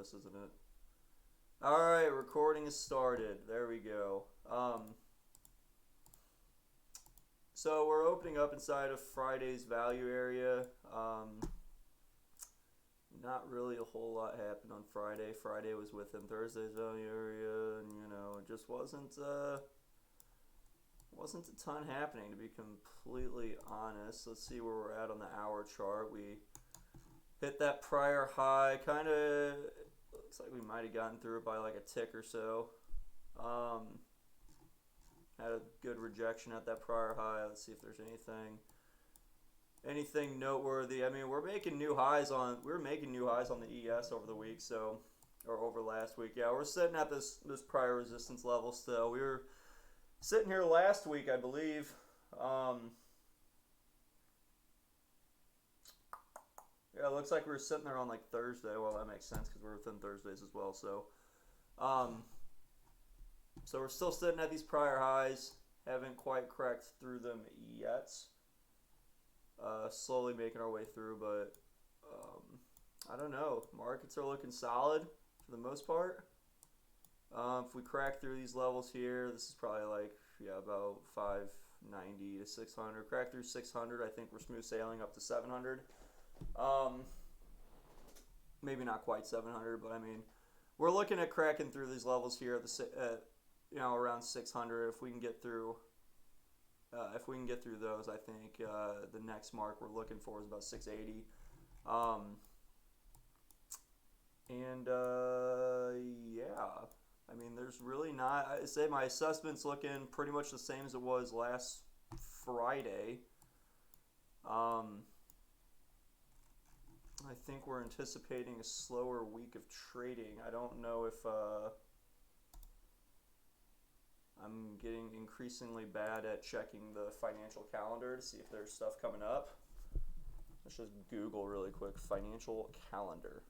this, isn't it? Alright, recording is started. There we go. So we're opening up inside of Friday's value area. Not really a whole lot happened on Friday. Friday was within Thursday's value area, and it just wasn't a ton happening, to be completely honest. Let's see where we're at on the hour chart. We hit that prior high, kind of looks like we might have gotten through it by like a tick or so. Had a good rejection at that prior high. Let's see if there's anything noteworthy. I mean, we were making new highs on the ES over the week, or over last week. Yeah, we're sitting at this prior resistance level still. We were sitting here last week, I believe. Yeah, it looks like we were sitting there on like Thursday. Well, that makes sense because we're within Thursdays as well. So we're still sitting at these prior highs. Haven't quite cracked through them yet. Slowly making our way through, but I don't know. Markets are looking solid for the most part. If we crack through these levels here, this is probably like, about 590 to 600. Crack through 600, I think we're smooth sailing up to 700. Maybe not quite 700, but I mean, we're looking at cracking through these levels here around 600. If we can get through those, I think the next mark we're looking for is about 680. Yeah, I mean, there's really not. I say my assessment's looking pretty much the same as it was last Friday. I think we're anticipating a slower week of trading. I don't know if I'm getting increasingly bad at checking the financial calendar to see if there's stuff coming up. Let's just Google really quick, financial calendar.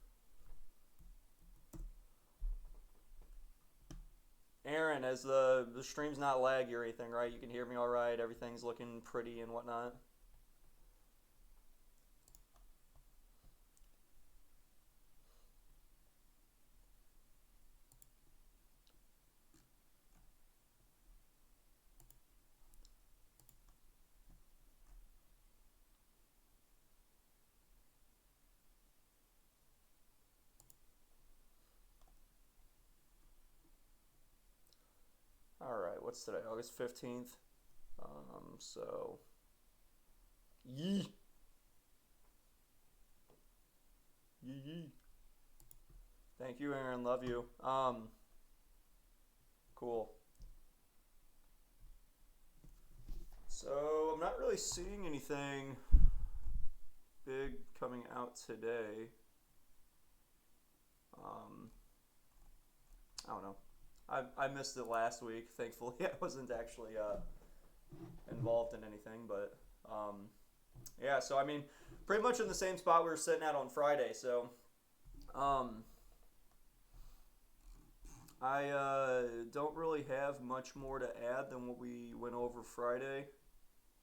Aaron, as the stream's not laggy or anything, right? You can hear me all right. Everything's looking pretty and whatnot. All right, what's today? August 15th. So, yee. Yee yee. Thank you, Aaron. Love you. Cool. So, I'm not really seeing anything big coming out today. I don't know. I missed it last week. Thankfully, I wasn't actually involved in anything. But yeah, so I mean, pretty much in the same spot we were sitting at on Friday. So I don't really have much more to add than what we went over Friday.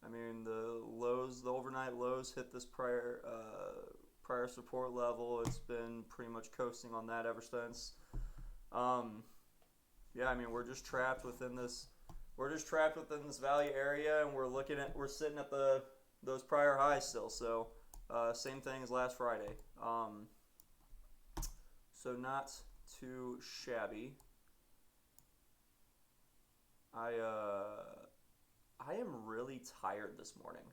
I mean, the overnight lows hit this prior support level. It's been pretty much coasting on that ever since. Yeah, I mean, we're just trapped within this value area, and we're sitting at those prior highs still. So same thing as last Friday. So not too shabby. I am really tired this morning.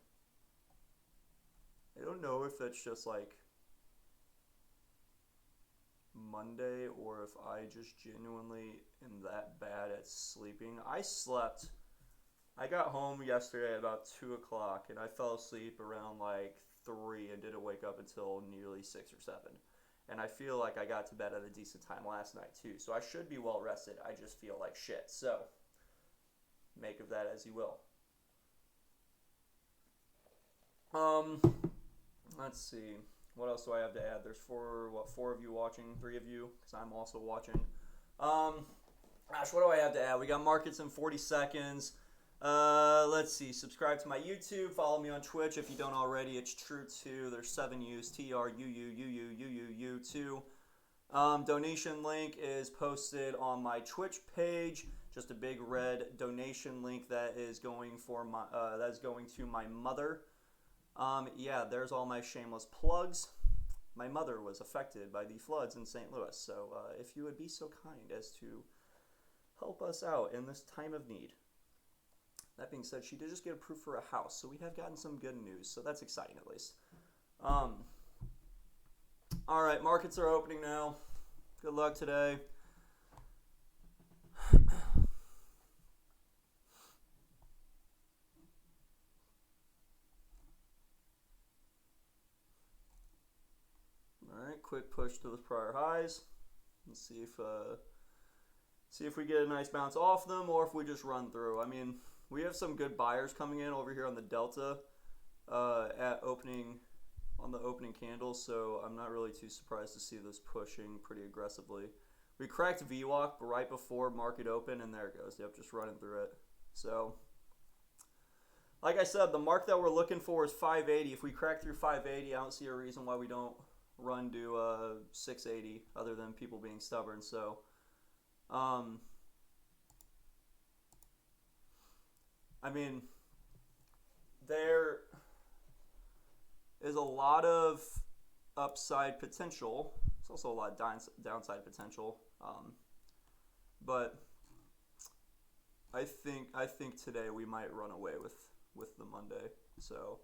I don't know if that's just like Monday or if I just genuinely am that bad at sleeping. I got home yesterday at about 2 o'clock and I fell asleep around like 3 and didn't wake up until nearly 6 or 7. And I feel like I got to bed at a decent time last night too. So I should be well rested. I just feel like shit. So make of that as you will. Let's see. What else do I have to add? There's four of you watching, 3 of you, because I'm also watching. Gosh, what do I have to add? We got markets in 40 seconds. Let's see. Subscribe to my YouTube. Follow me on Twitch if you don't already. It's True2. There's 7 U's. TRUUUUUU2. Donation link is posted on my Twitch page. Just a big red donation link that is going for my that's going to my mother. Yeah, there's all my shameless plugs. My mother was affected by the floods in St. Louis, so if you would be so kind as to help us out in this time of need. That being said, she did just get approved for a house, so we have gotten some good news, so that's exciting at least. All right, markets are opening now. Good luck today. All right, quick push to those prior highs. Let's see if we get a nice bounce off them or if we just run through. I mean, we have some good buyers coming in over here on the Delta at opening on the opening candles, so I'm not really too surprised to see this pushing pretty aggressively. We cracked VWAP right before market open, and there it goes. Yep, just running through it. So, like I said, the mark that we're looking for is 580. If we crack through 580, I don't see a reason why we don't run to 680 other than people being stubborn. So, I mean, there is a lot of upside potential. There's also a lot of downside potential. But I think today we might run away with the Monday. So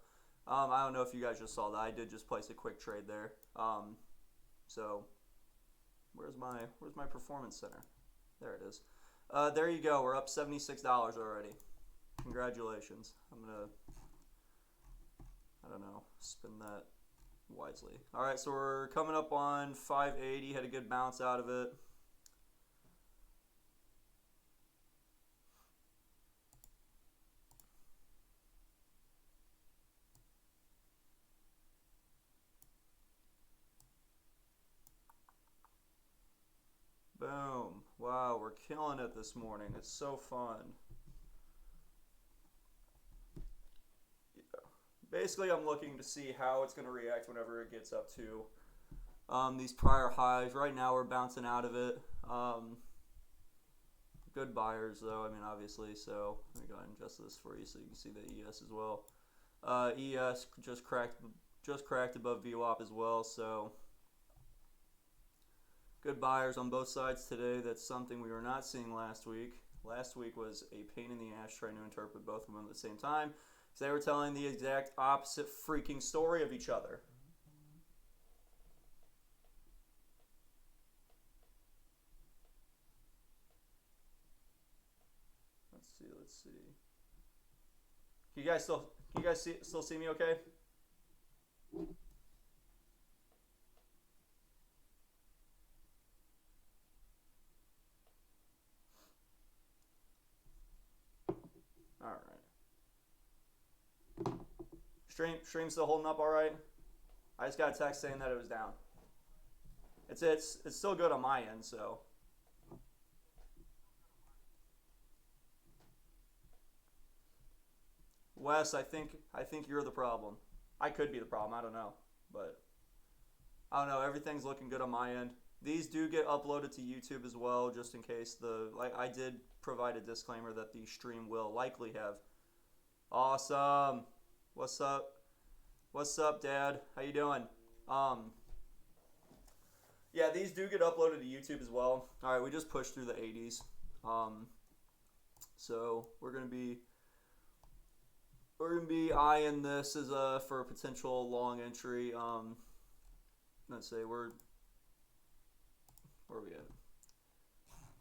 I don't know if you guys just saw that. I did just place a quick trade there. So where's my performance center? There it is. There you go. We're up $76 already. Congratulations. I'm gonna, I don't know, spin that wisely. All right, so we're coming up on 580. Had a good bounce out of it. Boom. Wow, we're killing it this morning. It's so fun. Basically, I'm looking to see how it's going to react whenever it gets up to these prior highs. Right now, we're bouncing out of it. Good buyers, though. I mean, obviously. So let me go ahead and adjust this for you so you can see the ES as well. ES just cracked above VWAP as well. So good buyers on both sides today. That's something we were not seeing last week. Last week was a pain in the ass trying to interpret both of them at the same time. They were telling the exact opposite freaking story of each other. Let's see. Can you guys still see me okay? All right. Stream still holding up all right? I just got a text saying that it was down. It's still good on my end, so. Wes, I think you're the problem. I could be the problem. I don't know, but I don't know. Everything's looking good on my end. These do get uploaded to YouTube as well, just in case I did provide a disclaimer that the stream will likely have. Awesome. What's up? What's up, Dad? How you doing? Yeah, these do get uploaded to YouTube as well. All right, we just pushed through the 80s. So we're gonna be eyeing this as for a potential long entry. Let's say where are we at?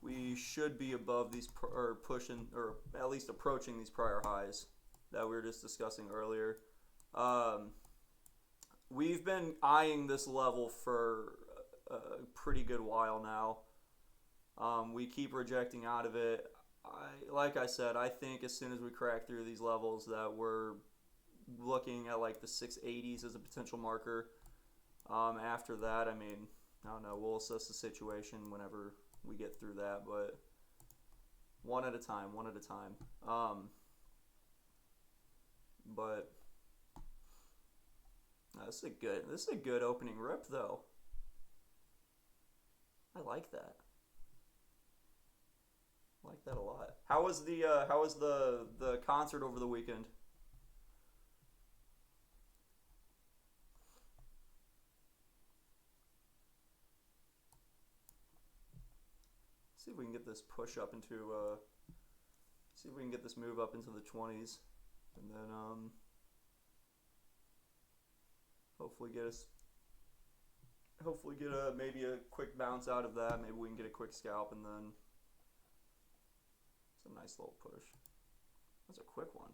We should be above these or pushing or at least approaching these prior highs that we were just discussing earlier. We've been eyeing this level for a pretty good while now. We keep rejecting out of it. Like I said, I think as soon as we crack through these levels that we're looking at like the 680s as a potential marker. After that, I mean, I don't know. We'll assess the situation whenever we get through that, but one at a time. But this is a good opening rip though. I like that. I like that a lot. How was the concert over the weekend? See if we can get this push up into see if we can get this move up into the 20s, and then hopefully get us hopefully get a maybe a quick bounce out of that. Maybe we can get a quick scalp, and then it's a nice little push. That's a quick one.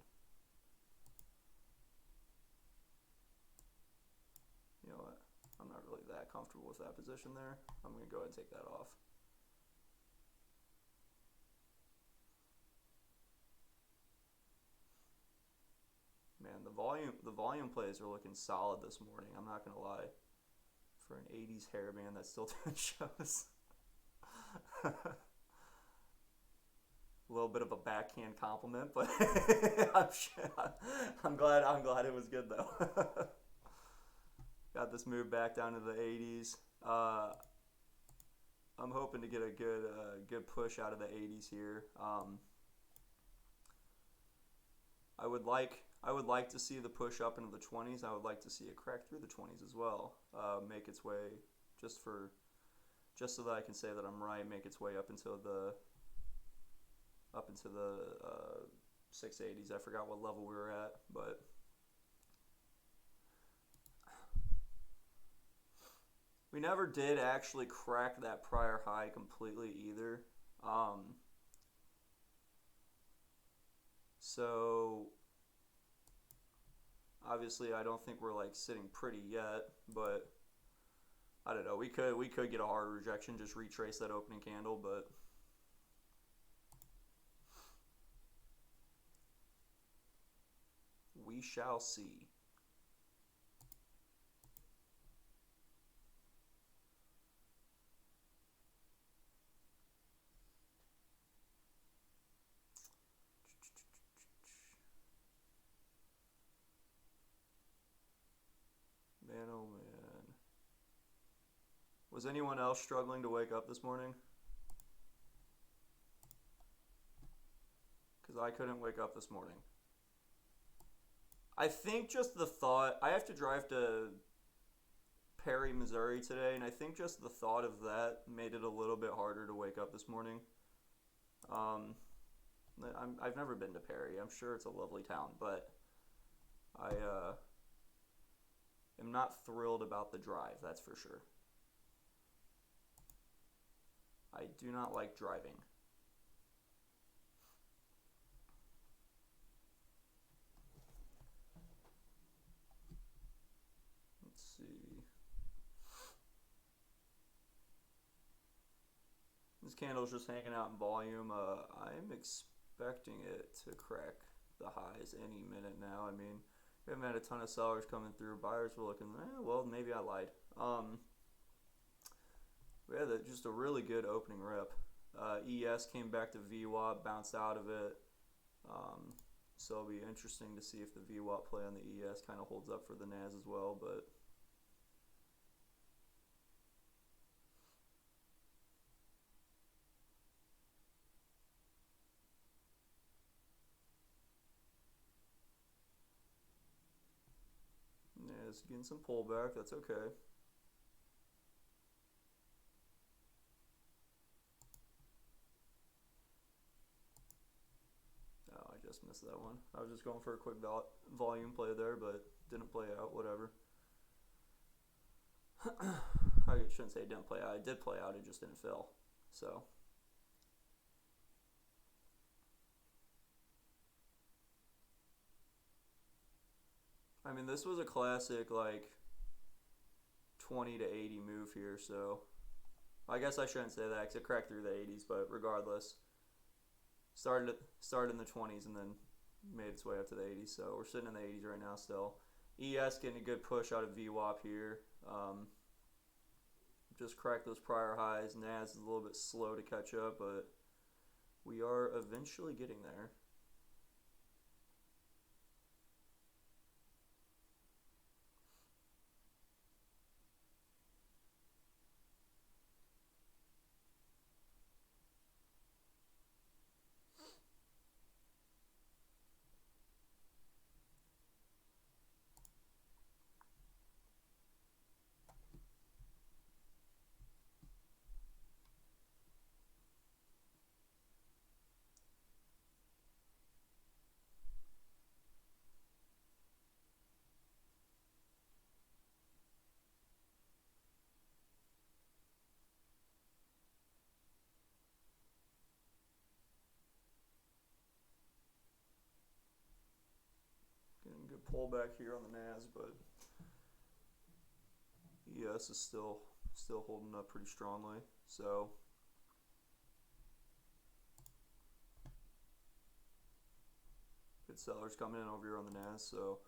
You know what? I'm not really that comfortable with that position there. I'm gonna go ahead and take that off. Man, the volume plays are looking solid this morning. I'm not gonna lie. For an 80s hair band that's still doing shows. A little bit of a backhand compliment, but I'm glad it was good though. Got this move back down to the 80s. I'm hoping to get a good push out of the 80s here. I would like to see the push up into the 20s. I would like to see it crack through the 20s as well. Make its way just so that I can say that I'm right. Make its way up into the 680s. I forgot what level we were at, but we never did actually crack that prior high completely either. So obviously I don't think we're like sitting pretty yet, but I don't know. We could get a hard rejection, just retrace that opening candle, but we shall see. Man, oh man. Was anyone else struggling to wake up this morning? Because I couldn't wake up this morning. I think just the thought, I have to drive to Perry, Missouri today, and I think just the thought of that made it a little bit harder to wake up this morning. Um, I've never been to Perry. I'm sure it's a lovely town, but I am not thrilled about the drive, that's for sure. I do not like driving. Let's see. This candle's just hanging out in volume. I'm expecting it to crack the highs any minute now. I mean, we haven't had a ton of sellers coming through. Buyers were looking, well, maybe I lied. We had just a really good opening rip. ES came back to VWAP, bounced out of it. So it'll be interesting to see if the VWAP play on the ES kind of holds up for the NAS as well. But NAS getting some pullback. That's okay. Oh, I just missed that one. I was just going for a quick volume play there, but didn't play out. Whatever. I shouldn't say it didn't play out. It did play out. It just didn't fill. So. I mean, this was a classic, like, 20 to 80 move here, so I guess I shouldn't say that because it cracked through the 80s, but regardless, started in the 20s and then made its way up to the 80s, so we're sitting in the 80s right now still. ES getting a good push out of VWAP here. Just cracked those prior highs. NAS is a little bit slow to catch up, but we are eventually getting there. pullback here on the NAS, but ES is still holding up pretty strongly. So good sellers coming in over here on the NAS, so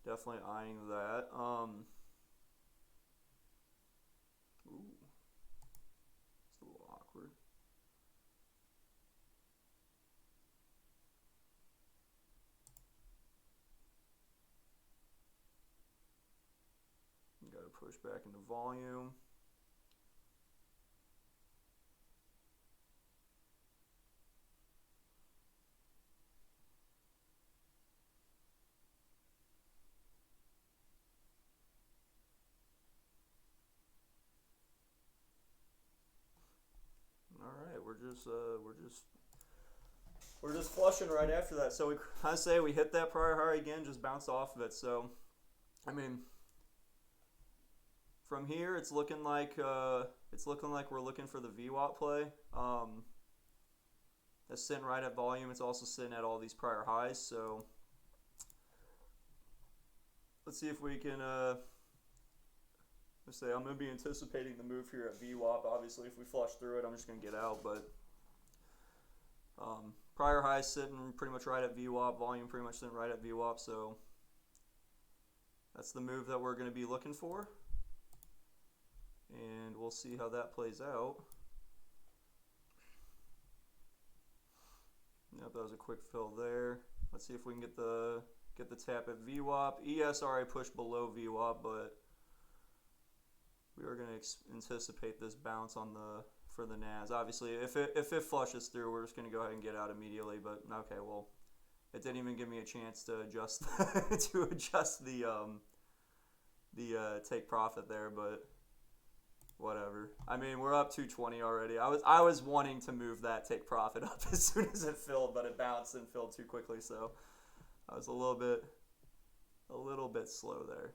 definitely eyeing that. Ooh, it's a little awkward. You got to push back into volume. All right, we're just flushing right after that. So I say we hit that prior high again, just bounced off of it. So, I mean, from here it's looking like we're looking for the VWAP play. That's sitting right at volume. It's also sitting at all these prior highs. So let's see if we can. Let's say I'm going to be anticipating the move here at VWAP. Obviously, if we flush through it, I'm just going to get out. But prior highs sitting pretty much right at VWAP. Volume pretty much sitting right at VWAP. So that's the move that we're going to be looking for. And we'll see how that plays out. Yep, that was a quick fill there. Let's see if we can get the tap at VWAP. ES already pushed below VWAP, but we are going to anticipate this bounce for the NAS. Obviously, if it flushes through, we're just going to go ahead and get out immediately. But okay, well, it didn't even give me a chance to adjust the take profit there, but whatever. I mean, we're up 220 already. I was wanting to move that take profit up as soon as it filled, but it bounced and filled too quickly, so I was a little bit slow there.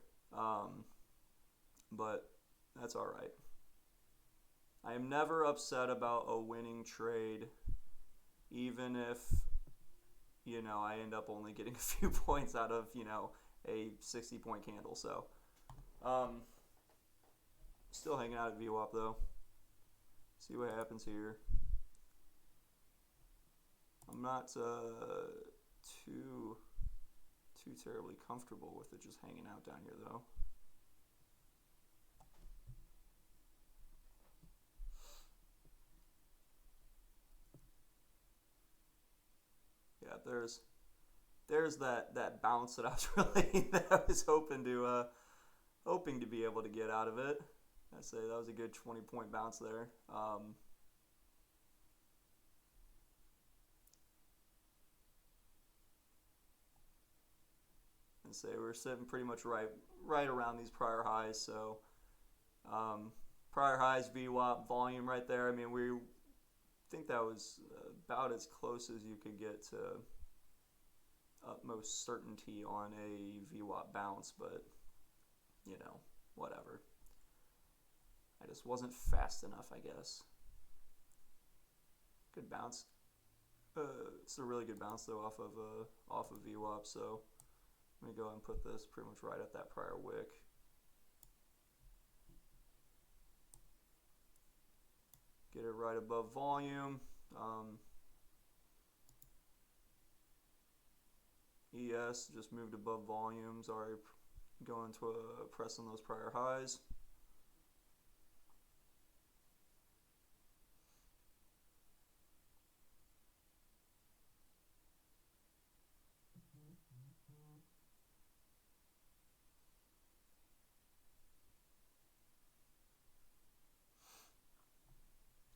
But that's all right. I am never upset about a winning trade, even if I end up only getting a few points out of a 60-point candle. So still hanging out at VWAP though. See what happens here. I'm not too terribly comfortable with it just hanging out down here though. Yeah, there's that bounce that I was hoping to be able to get out of it. I say that was a good 20-point bounce there. And say we're sitting pretty much right around these prior highs. So prior highs, VWAP, volume right there. I mean, we think that was about as close as you could get to utmost certainty on a VWAP bounce, but whatever. I just wasn't fast enough, I guess. Good bounce. It's a really good bounce though off of VWAP. So let me go ahead and put this pretty much right at that prior wick. Get it right above volume. ES just moved above volumes. Already going to press on those prior highs.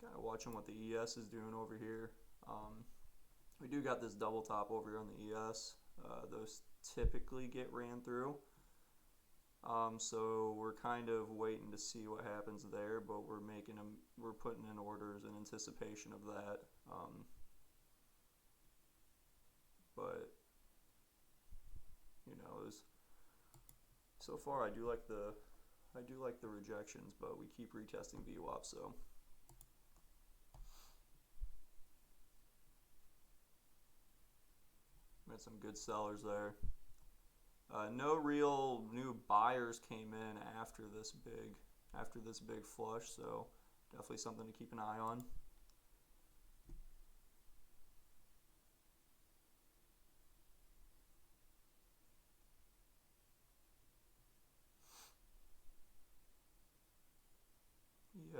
Kind of watching what the ES is doing over here. We do got this double top over here on the ES. Those typically get ran through. So we're kind of waiting to see what happens there, but we're putting in orders in anticipation of that. But so far I do like the rejections, but we keep retesting VWAP, so. Got some good sellers there. No real new buyers came in after this big flush, so definitely something to keep an eye on.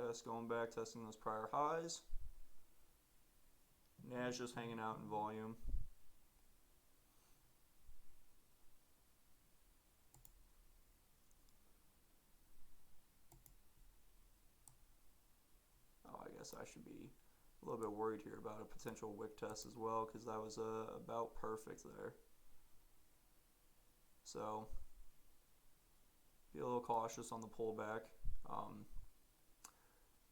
Yes, going back, testing those prior highs. Nas just hanging out in volume. Oh, I guess I should be a little bit worried here about a potential wick test as well, because that was about perfect there. So be a little cautious on the pullback.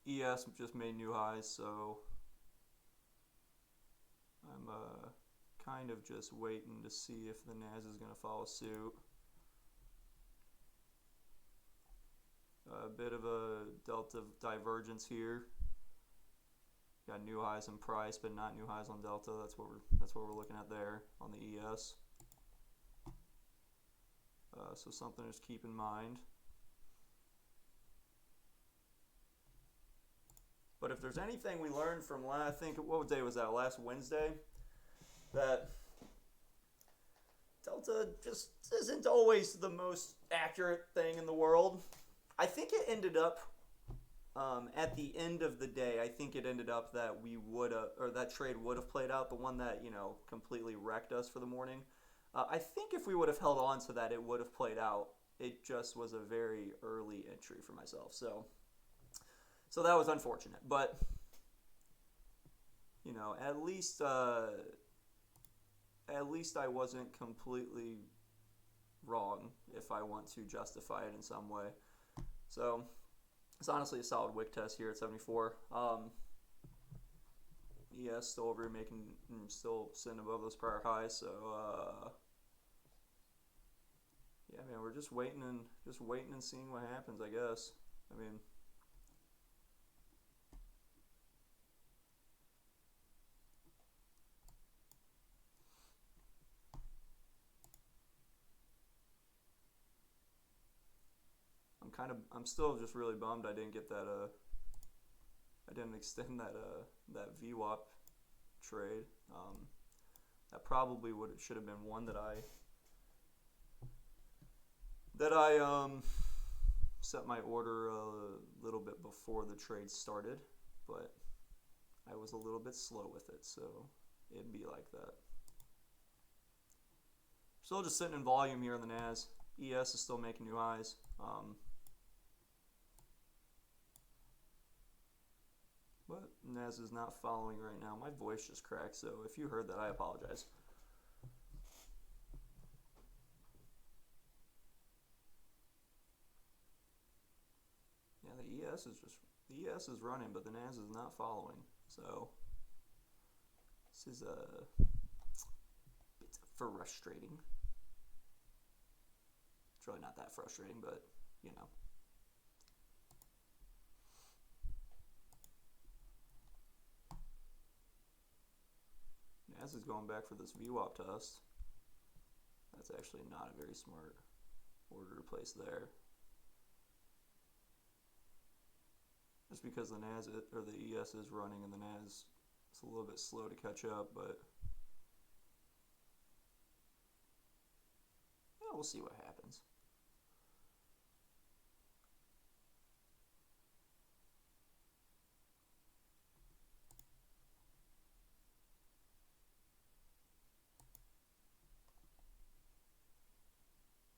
ES just made new highs, so I'm kind of just waiting to see if the NAS is going to follow suit. A bit of a delta divergence here. Got new highs in price, but not new highs on delta. That's what we're looking at there on the ES. So something to just keep in mind. But if there's anything we learned from I think, what day was that? Last Wednesday? That delta just isn't always the most accurate thing in the world. I think it ended up at the end of the day. I think it ended up that that trade would have played out, the one that completely wrecked us for the morning. I think if we would have held on to that, it would have played out. It just was a very early entry for myself, so that was unfortunate. But at least I wasn't completely wrong, if I want to justify it in some way. So it's honestly a solid wick test here at 74. ES still over here still sitting above those prior highs. So yeah, man, we're just waiting and seeing what happens, I guess. I mean, I'm still just really bummed I didn't get that I didn't extend that VWAP trade. That probably should have been one that I set my order a little bit before the trade started, but I was a little bit slow with it, so it'd be like that. Still just sitting in volume here in the NAS. ES is still making new highs. But NAS is not following right now. My voice just cracked, so if you heard that, I apologize. Yeah, the ES is running, but the NAS is not following. So this is a bit frustrating. It's really not that frustrating, but NAS is going back for this VWAP test. That's actually not a very smart order to place there. Just because the NAS or the ES is running and the NAS is a little bit slow to catch up, but yeah, we'll see what happens.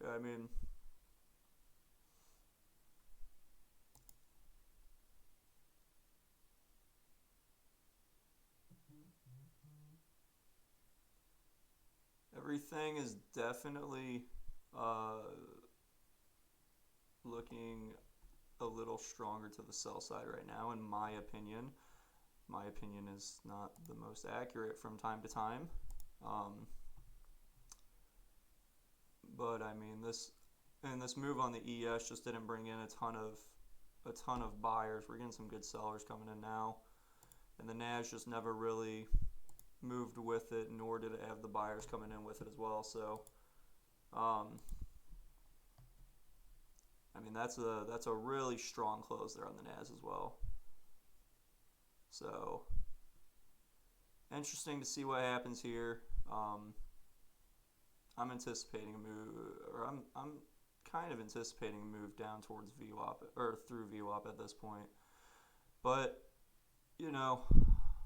Yeah, I mean, everything is definitely looking a little stronger to the sell side right now, in my opinion. My opinion is not the most accurate from time to time. But I mean, this move on the ES just didn't bring in a ton of buyers. We're getting some good sellers coming in now, and the NAS just never really moved with it, nor did it have the buyers coming in with it as well. So Um, I mean, that's a really strong close there on the NAS as well. So interesting to see what happens here. I'm anticipating a move, or I'm kind of anticipating a move down towards VWAP or through VWAP at this point. But you know,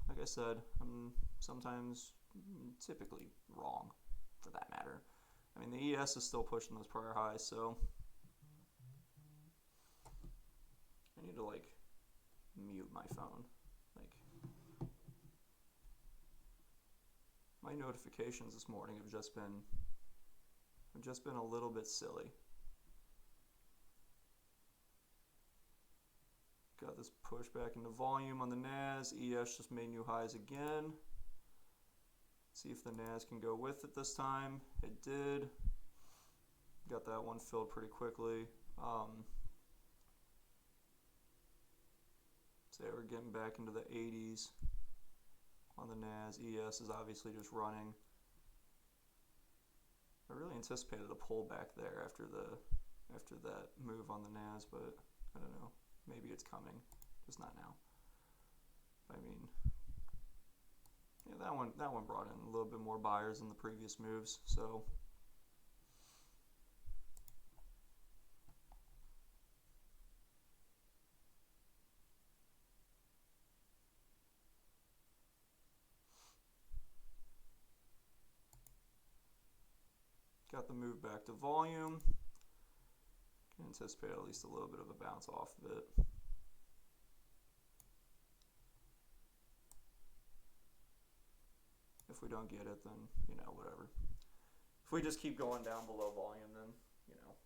like I said, I'm sometimes typically wrong for that matter. I mean, the ES is still pushing those prior highs, so I need to like mute my phone. Like my notifications this morning have just been a little bit silly. Got this push back into volume on the NAS. ES just made new highs again. See if the NAS can go with it this time. It did. Got that one filled pretty quickly. So we're getting back into the 80s on the NAS. ES is obviously just running. I really anticipated a pullback there after that move on the NAS, but I don't know. Maybe it's coming, just not now. I mean, yeah, that one brought in a little bit more buyers than the previous moves, so got the move back to volume. Can anticipate at least a little bit of a bounce off of it. If we don't get it, then, whatever. If we just keep going down below volume, then,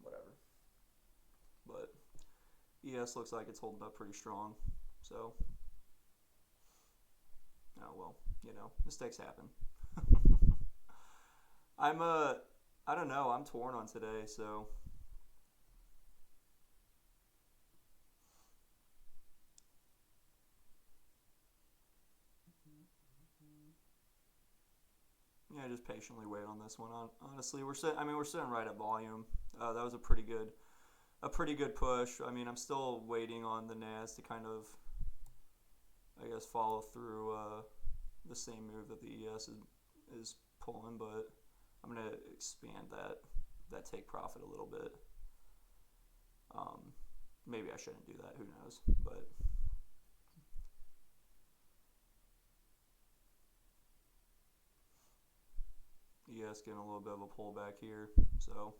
whatever. But ES looks like it's holding up pretty strong. So, oh well, mistakes happen. I don't know, I'm torn on today, so yeah, just patiently wait on this one. Honestly, we're sitting right at volume. That was a pretty good push. I mean, I'm still waiting on the NAS to kind of, I guess, follow through the same move that the ES is pulling, but I'm gonna expand that take profit a little bit. Maybe I shouldn't do that. Who knows? But ES getting a little bit of a pullback here, so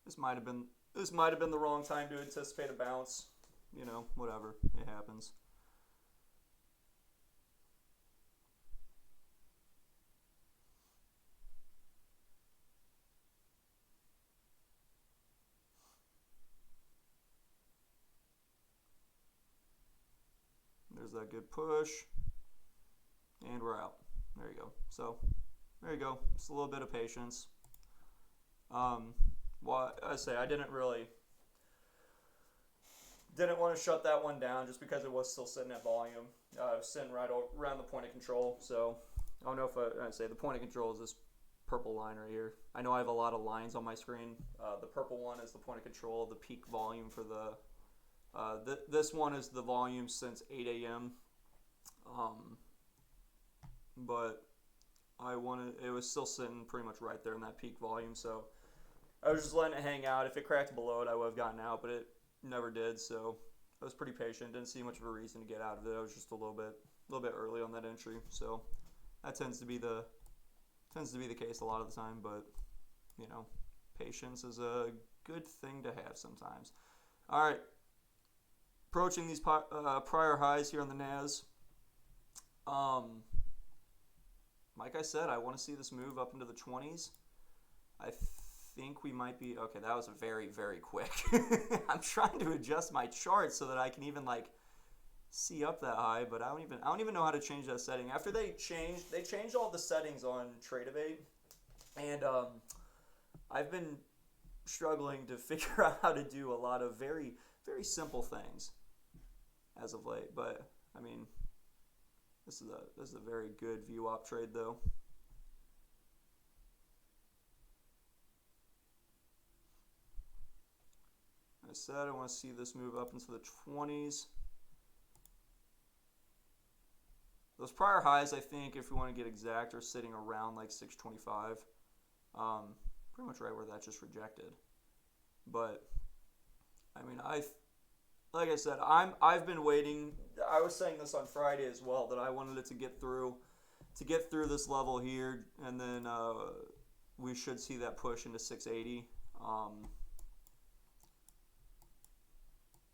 this might have been the wrong time to anticipate a bounce. Whatever, it happens. There's that good push, and we're out. There you go. So there you go. Just a little bit of patience. Well, I say I didn't want to shut that one down just because it was still sitting at volume. It was sitting right around the point of control. So I don't know if I'd say the point of control is this purple line right here. I know I have a lot of lines on my screen. The purple one is the point of control. The peak volume for this one is the volume since 8 a.m. But it was still sitting pretty much right there in that peak volume, so I was just letting it hang out. If it cracked below it, I would have gotten out, but it never did, so I was pretty patient. Didn't see much of a reason to get out of it. I was just a little bit early on that entry, so that tends to be the case a lot of the time, but patience is a good thing to have sometimes. All right, approaching these prior highs here on the NAS. Like I said, I want to see this move up into the 20s. I think we might be okay. That was very, very quick. I'm trying to adjust my chart so that I can even see up that high, but I don't even know how to change that setting. After they changed all the settings on Tradeovate, and I've been struggling to figure out how to do a lot of very, very simple things as of late. But I mean, this is a very good VWAP trade though. I said I want to see this move up into the 20s. Those prior highs, I think, if we want to get exact, are sitting around like 625. Pretty much right where that just rejected. But I mean, like I said, I've been waiting. I was saying this on Friday as well, that I wanted it to get through this level here, and then we should see that push into 680.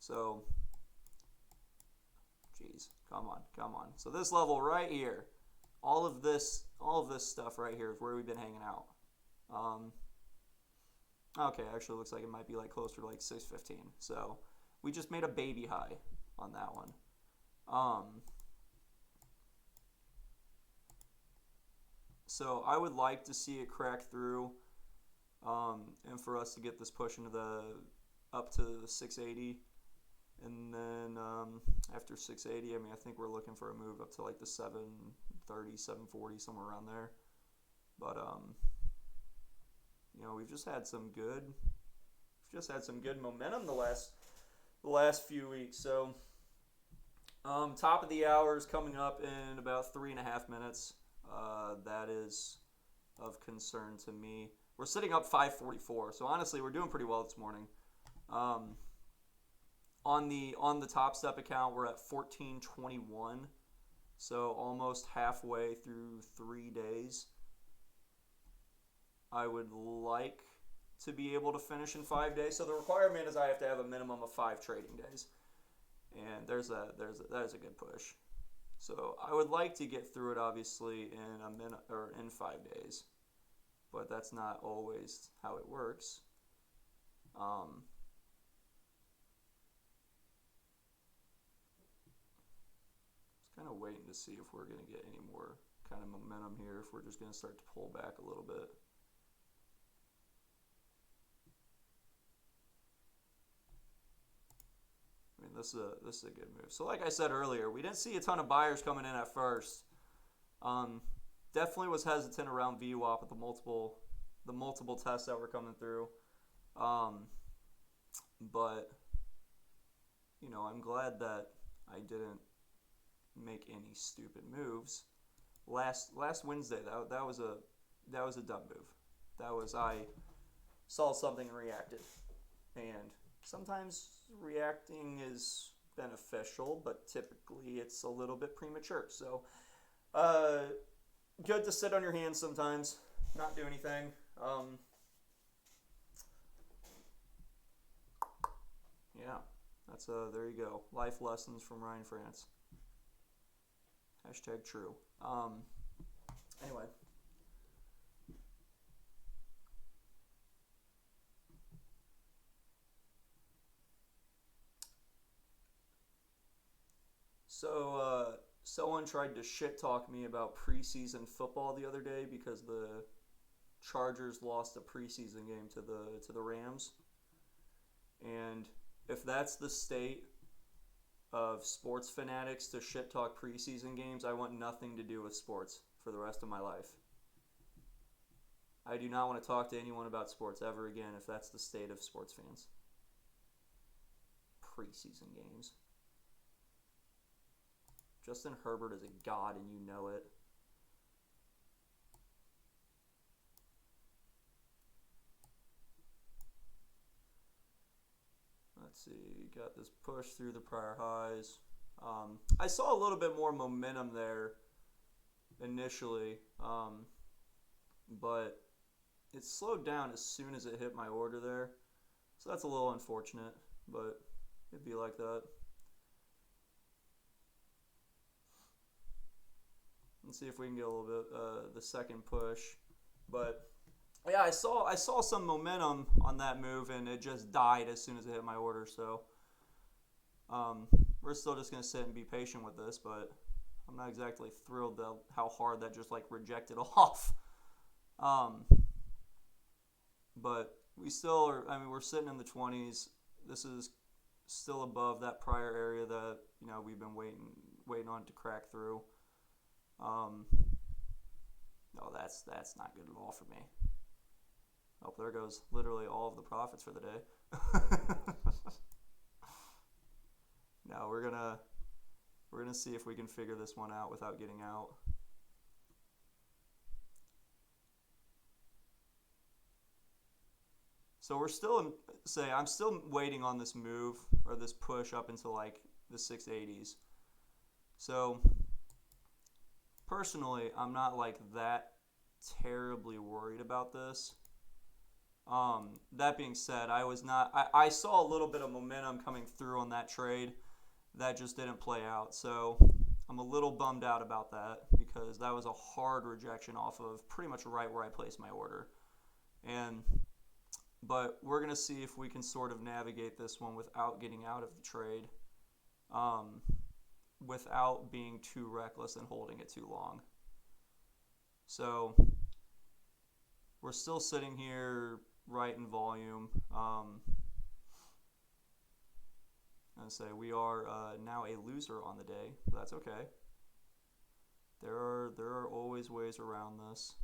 So, geez, come on. So this level right here, all of this stuff right here is where we've been hanging out. Okay, actually looks like it might be like closer to like 615. So we just made a baby high on that one. So I would like to see it crack through, and for us to get this push into up to 680. And then after 680, I mean, I think we're looking for a move up to like the 730, 740, somewhere around there. But we've just had some good momentum the last few weeks. So top of the hour is coming up in about 3.5 minutes. That is of concern to me. We're sitting up 544, so honestly, we're doing pretty well this morning. On the Topstep account, we're at 1421, so almost halfway through 3 days. I would like to be able to finish in 5 days. So the requirement is I have to have a minimum of 5 trading days, and that is a good push. So I would like to get through it, obviously, in a minute or in 5 days, but that's not always how it works. Kind of waiting to see if we're going to get any more kind of momentum here, if we're just going to start to pull back a little bit. I mean, this is a good move. So like I said earlier, we didn't see a ton of buyers coming in at first. Definitely was hesitant around VWAP with the multiple tests that were coming through. But I'm glad that I didn't make any stupid moves. Last Wednesday, that was a dumb move. I saw something and reacted, and sometimes reacting is beneficial, but typically it's a little bit premature. So, good to sit on your hands sometimes, not do anything. Yeah, that's there you go. Life lessons from Ryan France. Hashtag true. Anyway. So, someone tried to shit talk me about preseason football the other day because the Chargers lost a preseason game to the Rams. And if that's the state of sports fanatics to shit talk preseason games, I want nothing to do with sports for the rest of my life. I do not want to talk to anyone about sports ever again if that's the state of sports fans. Preseason games. Justin Herbert is a god and you know it. Let's see, got this push through the prior highs. I saw a little bit more momentum there initially, but it slowed down as soon as it hit my order there. So that's a little unfortunate, but it'd be like that. Let's see if we can get a little bit the second push. But yeah, I saw some momentum on that move, and it just died as soon as it hit my order. So we're still just gonna sit and be patient with this, but I'm not exactly thrilled that how hard that just like rejected off. But we still are. I mean, we're sitting in the 20s. This is still above that prior area that we've been waiting on to crack through. No, that's not good at all for me. Oh, there goes literally all of the profits for the day. Now we're gonna see if we can figure this one out without getting out. So we're still I'm still waiting on this move or this push up into like the 680s. So personally, I'm not like that terribly worried about this. That being said, I was not. I saw a little bit of momentum coming through on that trade that just didn't play out. So I'm a little bummed out about that because that was a hard rejection off of pretty much right where I placed my order. And but we're gonna see if we can sort of navigate this one without getting out of the trade, um, without being too reckless and holding it too long. So we're still sitting here right in volume. I say we are now a loser on the day, but that's okay. There are always ways around this.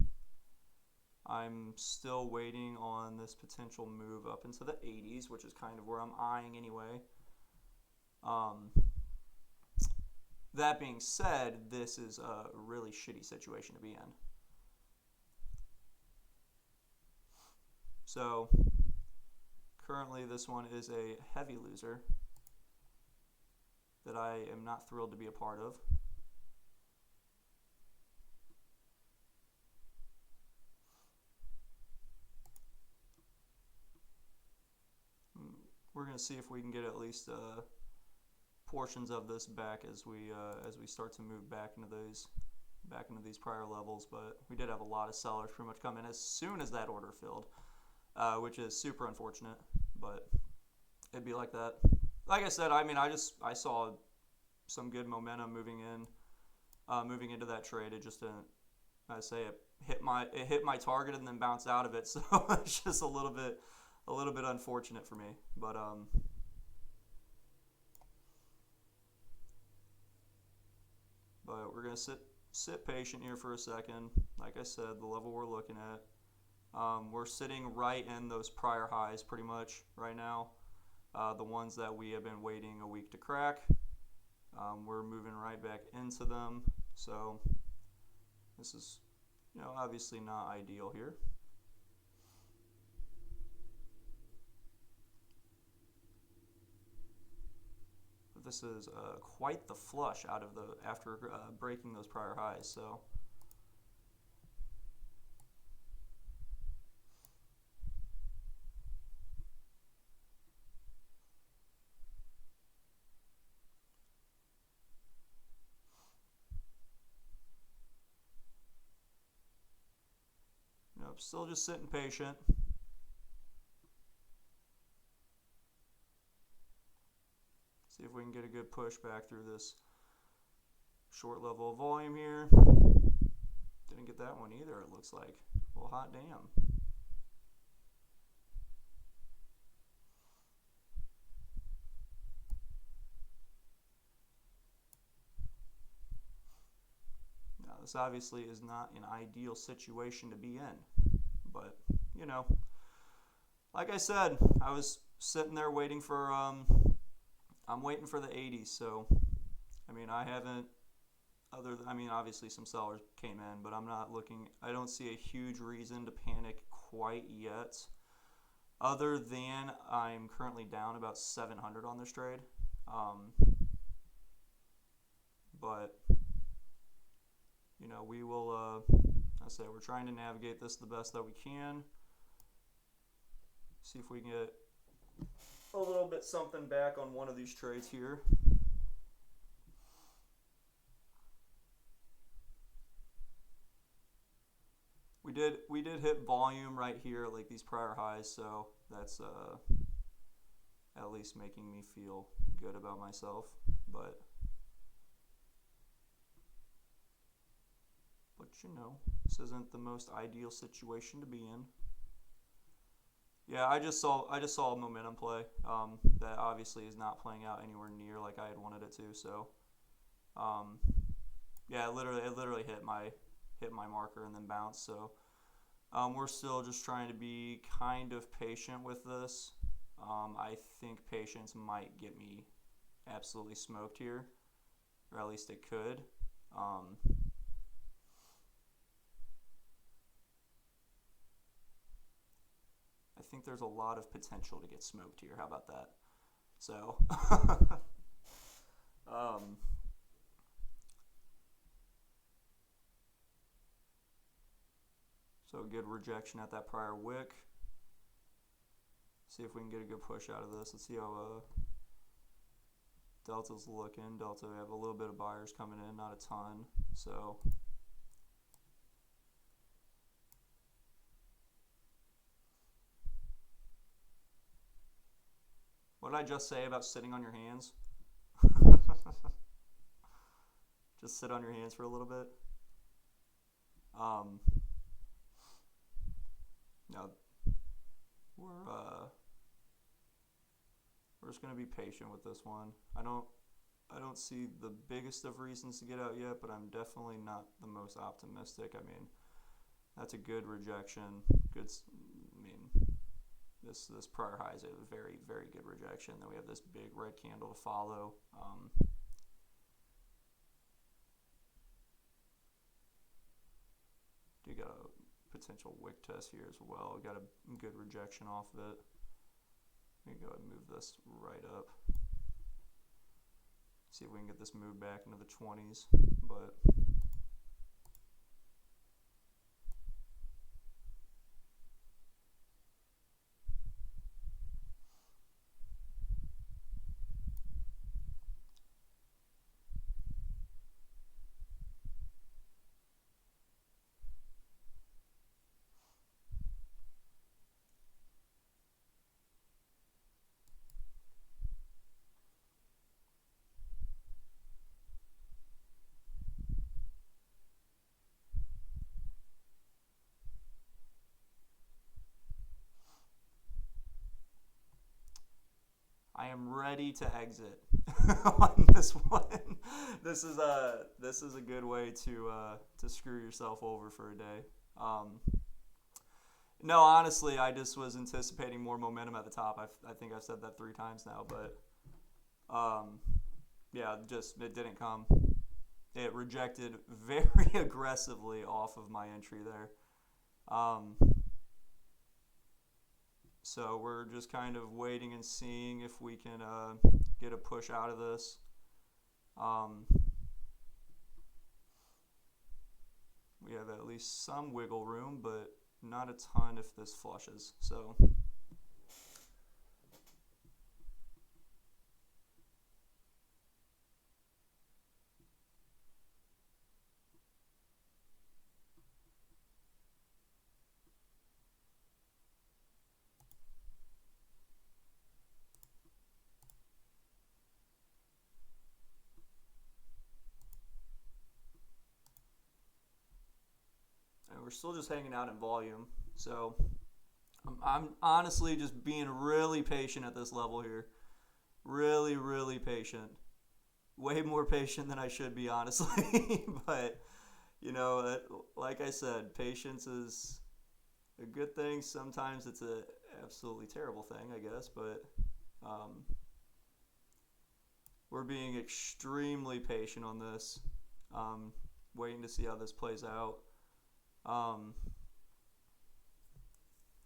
I'm still waiting on this potential move up into the 80s, which is kind of where I'm eyeing anyway. Um, that being said, this is a really shitty situation to be in. So currently this one is a heavy loser that I am not thrilled to be a part of. We're going to see if we can get at least portions of this back as we start to move back into these prior levels. But we did have a lot of sellers pretty much come in as soon as that order filled, which is super unfortunate. But it'd be like that. Like I said, I mean, I saw some good momentum moving into that trade. It just didn't. I say it hit my target and then bounced out of it. So it's just a little bit unfortunate for me. But we're gonna sit patient here for a second. Like I said, the level we're looking at, we're sitting right in those prior highs pretty much right now. The ones that we have been waiting a week to crack. We're moving right back into them. So this is, obviously not ideal here. But this is quite the flush after breaking those prior highs. So. Still just sitting patient. See if we can get a good push back through this short level of volume here. Didn't get that one either, it looks like. Well, hot damn. Now, this obviously is not an ideal situation to be in. But, like I said, I was sitting there waiting for, I'm waiting for the 80s. So, I mean, obviously some sellers came in, but I don't see a huge reason to panic quite yet. Other than I'm currently down about 700 on this trade. But, we will, we're trying to navigate this the best that we can. See if we can get a little bit something back on one of these trades here. We did hit volume right here, like these prior highs, so that's at least making me feel good about myself. But this isn't the most ideal situation to be in. Yeah, I just saw a momentum play that obviously is not playing out anywhere near like I had wanted it to. So, yeah, it literally hit my marker and then bounced. So, we're still just trying to be kind of patient with this. I think patience might get me absolutely smoked here, or at least it could. Um, I think there's a lot of potential to get smoked here. How about that? So, um, so good rejection at that prior wick. See if we can get a good push out of this. Let's see how Delta's looking. Delta, we have a little bit of buyers coming in, not a ton. So what did I just say about sitting on your hands? Just sit on your hands for a little bit. Um, no, we're uh, we're just gonna be patient with this one. I don't see the biggest of reasons to get out yet, but I'm definitely not the most optimistic. I mean, that's a good rejection. Good. I mean, this prior high is a very very good rejection. Then we have this big red candle to follow. Do got a potential wick test here as well. Got a good rejection off of it. Let me go ahead and move this right up. See if we can get this move back into the 20s, but I am ready to exit on this one. This is a good way to screw yourself over for a day. Um, no, honestly, I just was anticipating more momentum at the top. I think I've said that 3 times now, but um, yeah, just it didn't come. It rejected very aggressively off of my entry there. Um, so we're just kind of waiting and seeing if we can get a push out of this. Um, we have at least some wiggle room, but not a ton if this flushes. So and we're still just hanging out in volume. So I'm honestly just being really patient at this level here. Really, really patient. Way more patient than I should be, honestly. But like I said, patience is a good thing. Sometimes it's a absolutely terrible thing, I guess. But um, we're being extremely patient on this. Um, Waiting to see how this plays out. Um,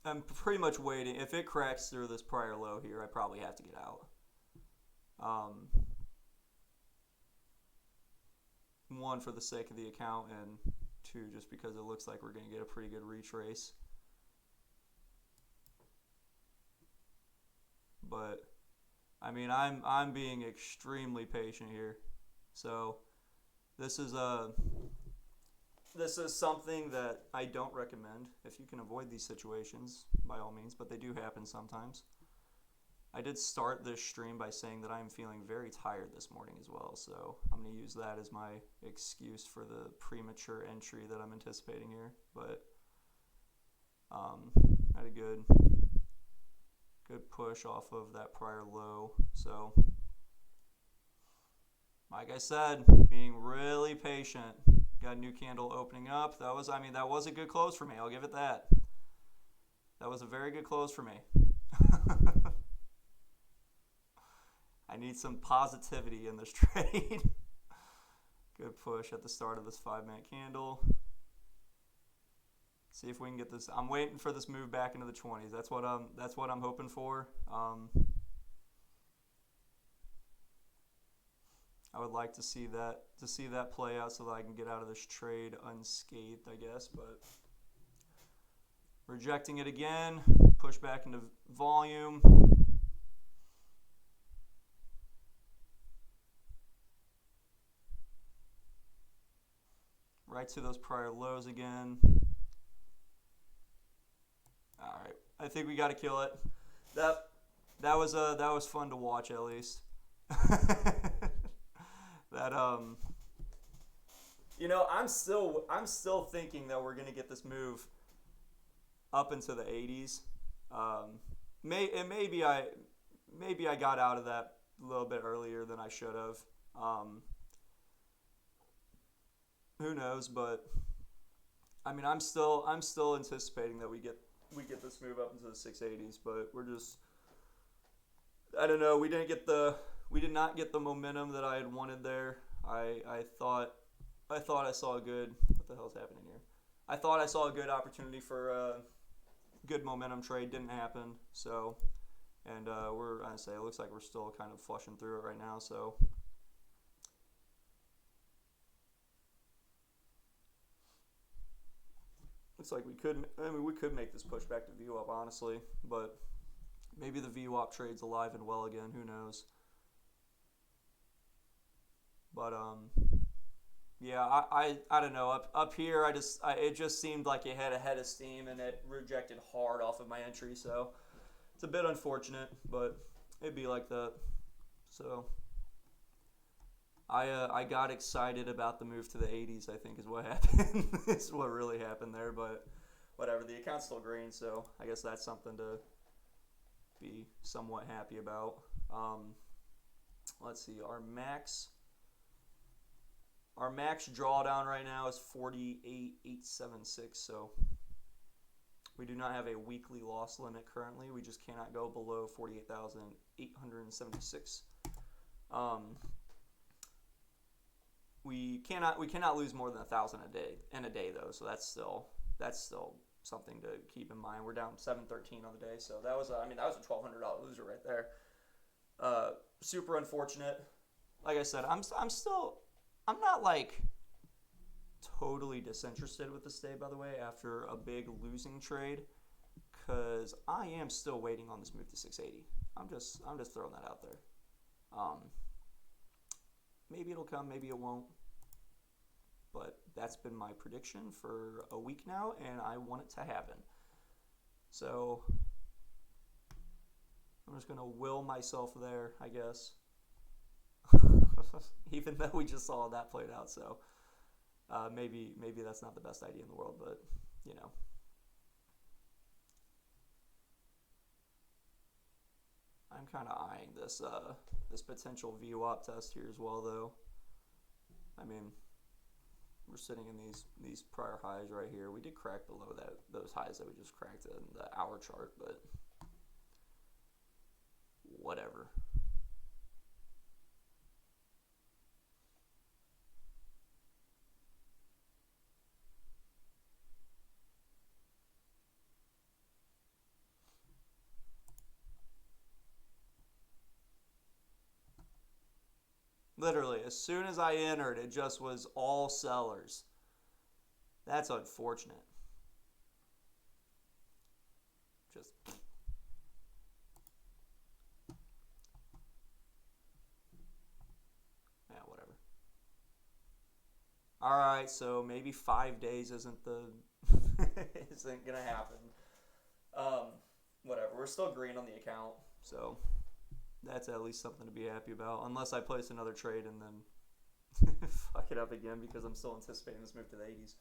I'm pretty much waiting. If it cracks through this prior low here, I probably have to get out. Um, One, for the sake of the account, and two, just because it looks like we're going to get a pretty good retrace. But I mean, I'm being extremely patient here. So this is a this is something that I don't recommend. If you can avoid these situations, by all means, but they do happen sometimes. I did start this stream by saying that I'm feeling very tired this morning as well, so I'm going to use that as my excuse for the premature entry that I'm anticipating here. But I had a good push off of that prior low. So, like I said, being really patient. Got a new candle opening up. That was a good close for me. I'll give it that. That was a very good close for me. I need some positivity in this trade. Good push at the start of this 5-minute candle. See if we can get this. I'm waiting for this move back into the 20s. That's what I'm hoping for. I would like to see that play out so that I can get out of this trade unscathed, I guess. But rejecting it again. Push back into volume. Right to those prior lows again. All right, I think we got to kill it. That was fun to watch at least. That I'm still thinking that we're gonna get this move up into the 80s. Maybe I got out of that a little bit earlier than I should have. Who knows? But I mean, I'm still anticipating that we get this move up into the 680s. But we're just, I don't know. We did not get the momentum that I had wanted there. I thought I saw a good, what the hell's happening here? I thought I saw a good opportunity for a good momentum trade. Didn't happen. So, and it looks like we're still kind of flushing through it right now. So. Looks like we could make this push back to VWAP, honestly, but maybe the VWAP trade's alive and well again. Who knows? But yeah, I don't know. Up here, it just seemed like it had a head of steam and it rejected hard off of my entry. So it's a bit unfortunate, but it'd be like that. So I got excited about the move to the 80s, I think is what happened. Is what really happened there, but whatever. The account's still green, so I guess that's something to be somewhat happy about. Let's see, our max drawdown right now is 48,876, so we do not have a weekly loss limit currently. We just cannot go below 48,876. We cannot lose more than 1,000 a day though, so that's still something to keep in mind. We're down 713 on the day, so that was a $1,200 loser right there. Super unfortunate. Like I said, I'm not like totally disinterested with this day, by the way, after a big losing trade, because I am still waiting on this move to 680. I'm just throwing that out there. Maybe it'll come, maybe it won't. But that's been my prediction for a week now, and I want it to happen. So I'm just going to will myself there, I guess. Even though we just saw that played out. So maybe that's not the best idea in the world, but, you know. I'm kind of eyeing this potential VWAP test here as well, though. I mean, we're sitting in these prior highs right here. We did crack below those highs that we just cracked in the hour chart, but whatever. Literally, as soon as I entered, it just was all sellers. That's unfortunate. Just. Yeah, whatever. Alright, so maybe 5 days isn't isn't gonna happen. Whatever. We're still green on the account, so that's at least something to be happy about. Unless I place another trade and then fuck it up again because I'm still anticipating this move to the 80s.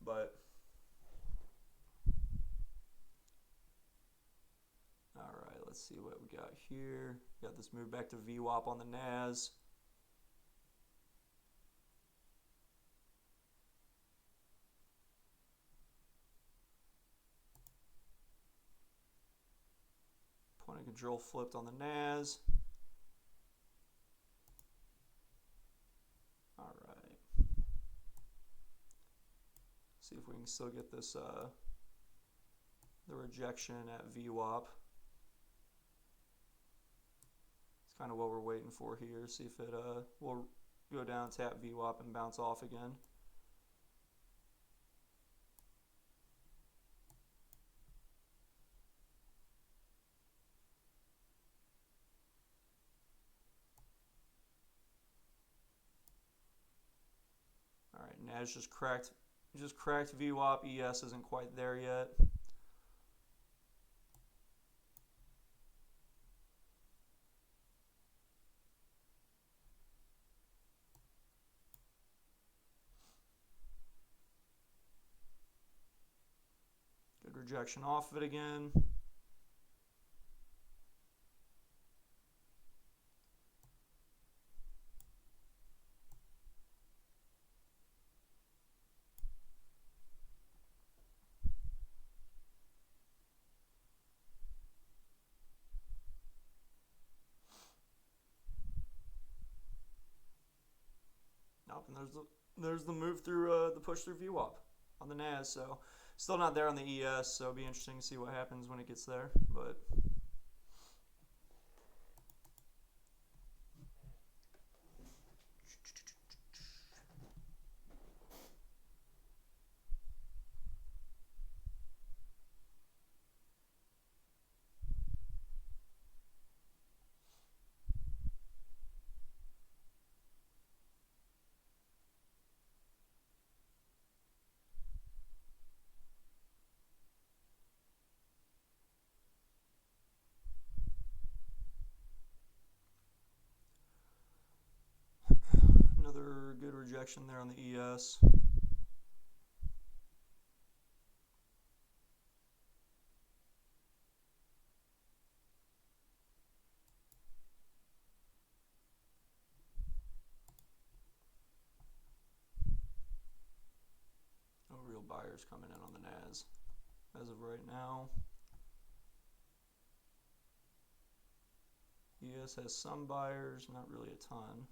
But alright, let's see what we got here. Got this move back to VWAP on the NAS. Point of control flipped on the NAS. See if we can still get this, the rejection at VWAP. It's kind of what we're waiting for here. See if it will go down, tap VWAP, and bounce off again. All right, NAS just cracked VWAP. ES isn't quite there yet. Good rejection off of it again. Nope, and there's the move through the push through VWAP on the NAS. So still not there on the ES. So it'll be interesting to see what happens when it gets there. But another good rejection there on the ES. No real buyers coming in on the NAS as of right now. ES has some buyers, not really a ton.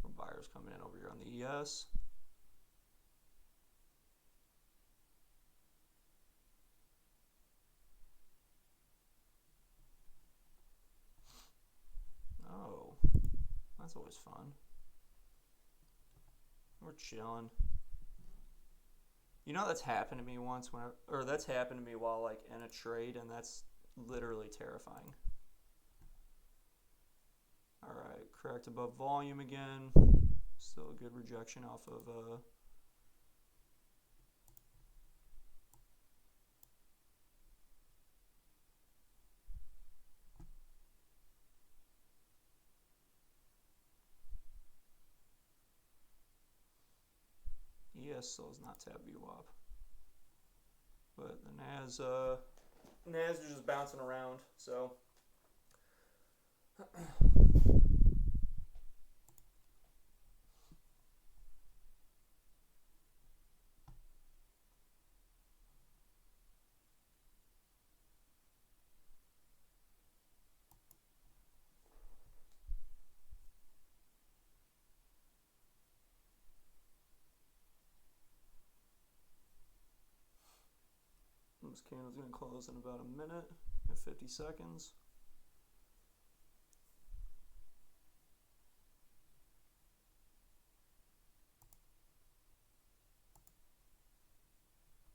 No buyers coming in over here on the ES. Oh, that's always fun. We're chilling. You know, that's happened to me once that's happened to me while like in a trade, and that's literally terrifying. All right, correct above volume again. Still a good rejection off of ES still is not tab VWAP. But the NAS is just bouncing around, so this candle's going to close in about a minute, 50 seconds.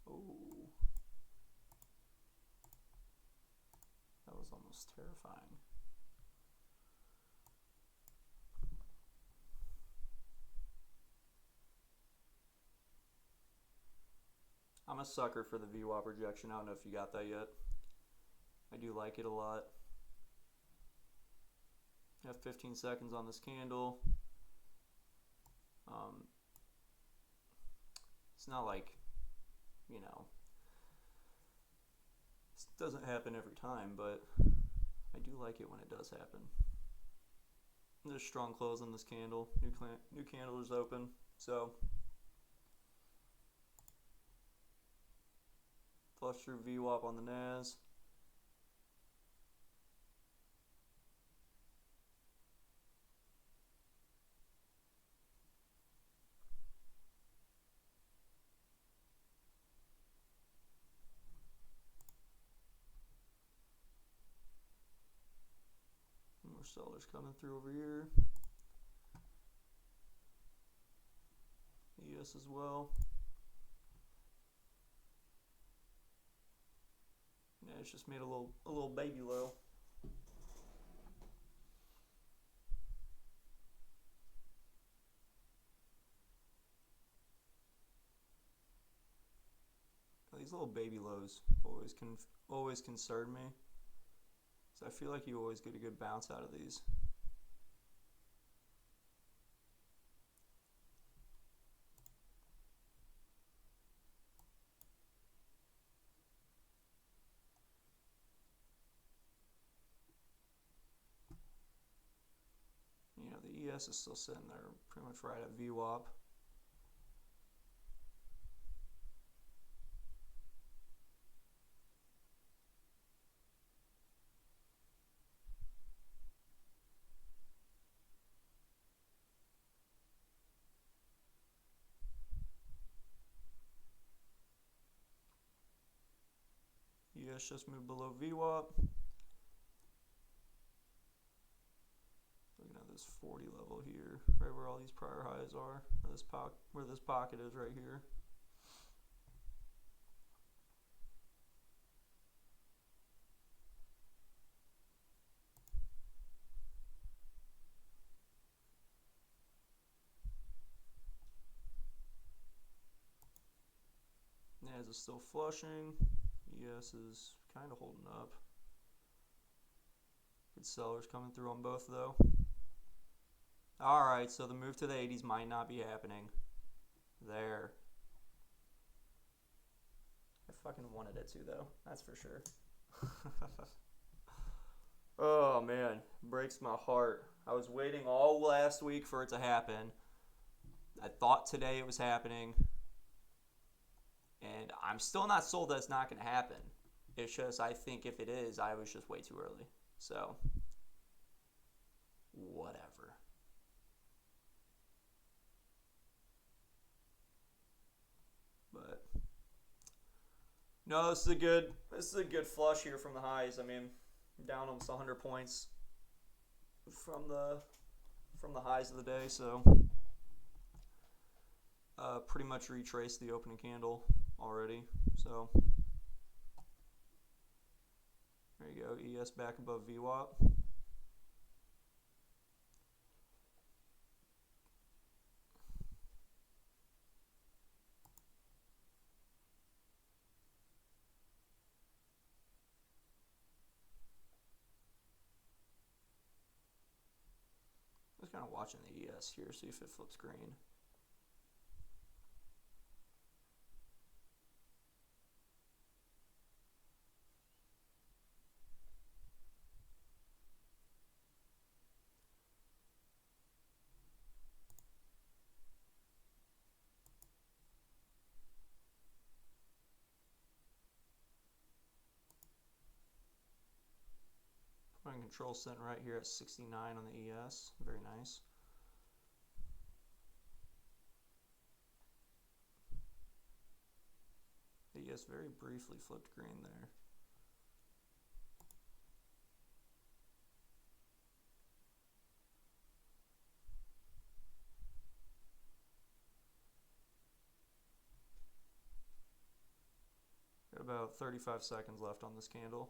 Oh, that was almost terrifying. I'm a sucker for the VWAP rejection. I don't know if you got that yet. I do like it a lot. I have 15 seconds on this candle. It's not like, you know, it doesn't happen every time, but I do like it when it does happen. There's strong close on this candle. New candle is open, so flush through VWAP on the NAS. sellers coming through over here. ES as well. Yeah, it's just made a little baby low. These little baby lows always concern me, so I feel like you always get a good bounce out of these. You know, the ES is still sitting there pretty much right at VWAP. ES just moved below VWAP. Looking at this 40 level here, right where all these prior highs are, where this pocket is right here. NAS is still flushing. ES is kind of holding up. Good sellers coming through on both though. Alright, so the move to the 80s might not be happening. There. I fucking wanted it to though, that's for sure. Oh man, breaks my heart. I was waiting all last week for it to happen. I thought today it was happening. And I'm still not sold that it's not going to happen. It's just, I think if it is, I was just way too early. So, whatever. But, no, this is a good flush here from the highs. I mean, down almost 100 points from the highs of the day. So, pretty much retraced the opening candle already. So there you go, ES back above VWAP. Just kind of watching the ES here, see if it flips green. Putting control sitting right here at 69 on the ES. Very nice. The ES very briefly flipped green there. Got about 35 seconds left on this candle.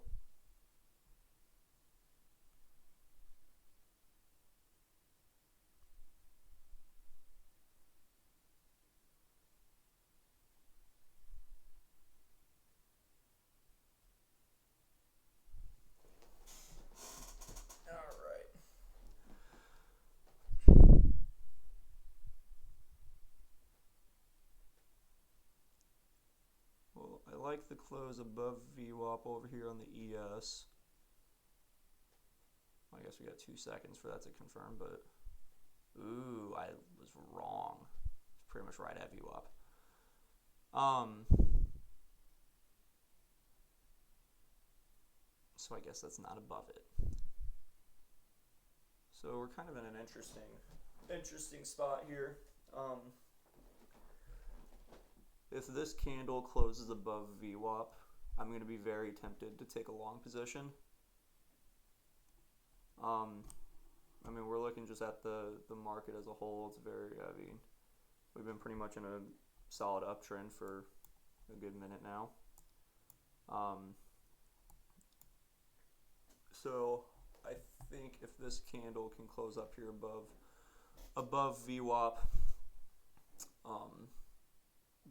I like the close above VWAP over here on the ES. I guess we got 2 seconds for that to confirm, but ooh, I was wrong. It's pretty much right at VWAP. So I guess that's not above it. So we're kind of in an interesting spot here. If this candle closes above VWAP, I'm going to be very tempted to take a long position. I mean, we're looking just at the market as a whole. It's very, I mean, we've been pretty much in a solid uptrend for a good minute now. So I think if this candle can close up here above VWAP,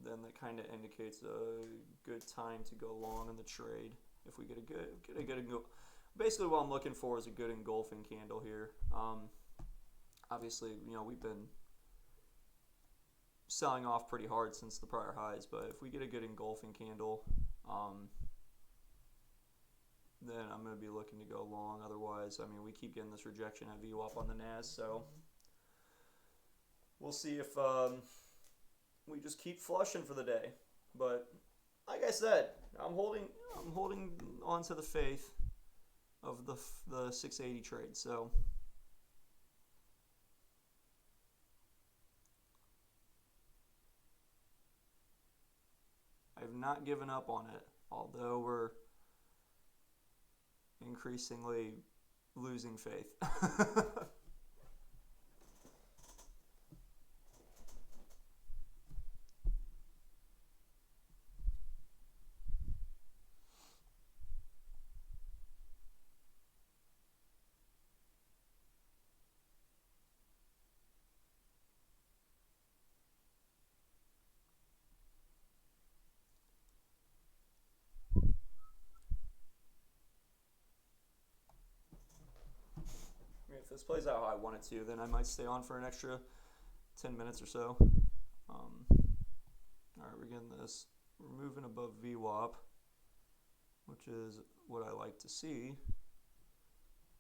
then that kind of indicates a good time to go long in the trade. If we get a good basically what I'm looking for is a good engulfing candle here. Obviously, you know, we've been selling off pretty hard since the prior highs, but if we get a good engulfing candle, then I'm going to be looking to go long. Otherwise, I mean, we keep getting this rejection at VWAP on the NAS, so we'll see if we just keep flushing for the day. But like I said, I'm holding on to the faith of the 680 trade. So I've not given up on it, although we're increasingly losing faith. If this plays out how I want it to, then I might stay on for an extra 10 minutes or so. Alright, we're getting this. We're moving above VWAP, which is what I like to see.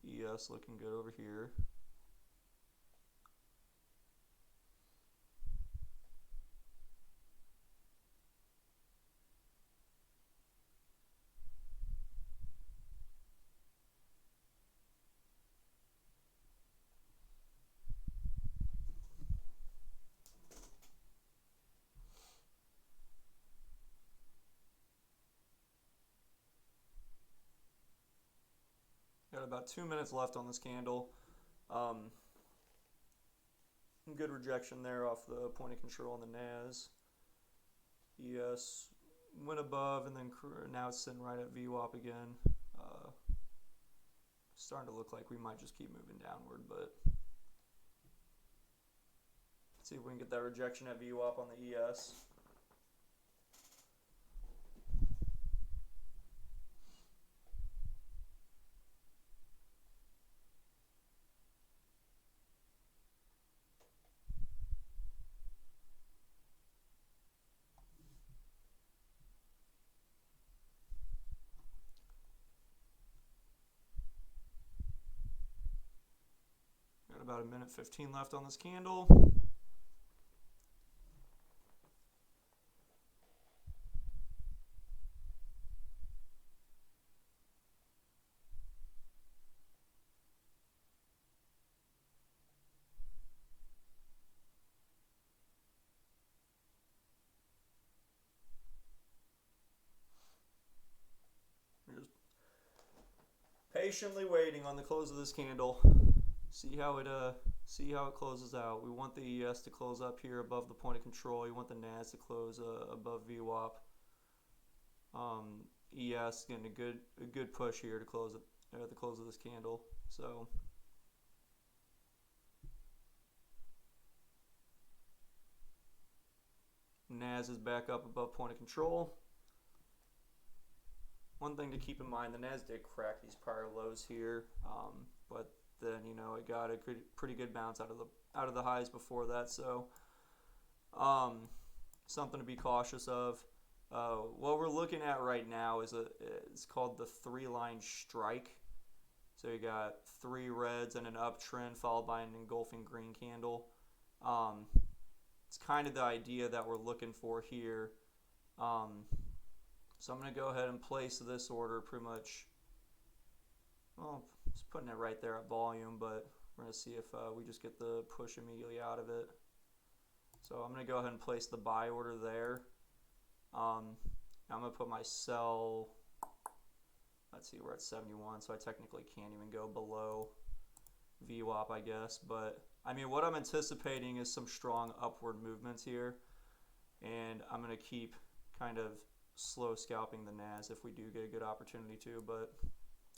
ES looking good over here. Got about 2 minutes left on this candle. Good rejection there off the point of control on the NAS. ES went above, and then now it's sitting right at VWAP again. Starting to look like we might just keep moving downward, but let's see if we can get that rejection at VWAP on the ES. About 1:15 left on this candle. Just patiently waiting on the close of this candle. See how it closes out. We want the ES to close up here above the point of control. You want the NAS to close above VWAP. ES getting a good push here to close it at the close of this candle. So NAS is back up above point of control. One thing to keep in mind, the NAS did crack these prior lows here, but then, you know, it got a pretty good bounce out of the highs before that. So something to be cautious of. What we're looking at right now is it's called the 3-line strike. So you got 3 reds and an uptrend followed by an engulfing green candle. It's kind of the idea that we're looking for here. So I'm going to go ahead and place this order pretty much, well, just putting it right there at volume, but we're going to see if we just get the push immediately out of it. So I'm going to go ahead and place the buy order there. I'm going to put my sell, let's see, we're at 71, so I technically can't even go below VWAP, I guess. But I mean, what I'm anticipating is some strong upward movements here, and I'm gonna keep kind of slow scalping the Nas if we do get a good opportunity to. But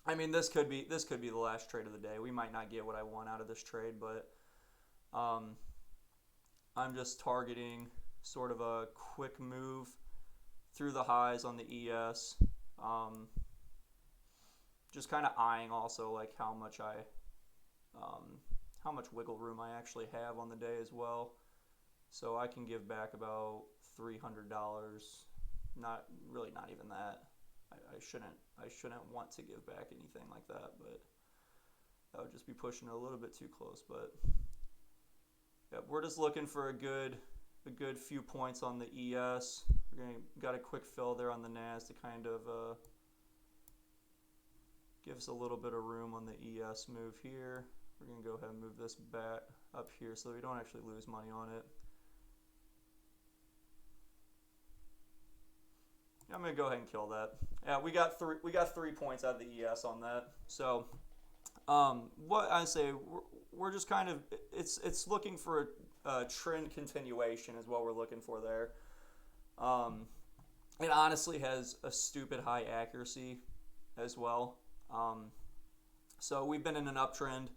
I mean, this could be the last trade of the day. We might not get what I want out of this trade, but um, I'm just targeting sort of a quick move through the highs on the ES. Um, just kind of eyeing also like um, how much wiggle room I actually have on the day as well. So I can give back about $300. Not really, not even that. I shouldn't want to give back anything like that, but that would just be pushing it a little bit too close. But yeah, we're just looking for a good few points on the ES. Got a quick fill there on the Nas to kind of give us a little bit of room on the ES move here. We're going to go ahead and move this back up here so that we don't actually lose money on it. I'm going to go ahead and kill that. Yeah, we got 3 points out of the ES on that. So what I say, we're just kind of, it's looking for a trend continuation is what we're looking for there. It honestly has a stupid high accuracy as well. So we've been in an uptrend.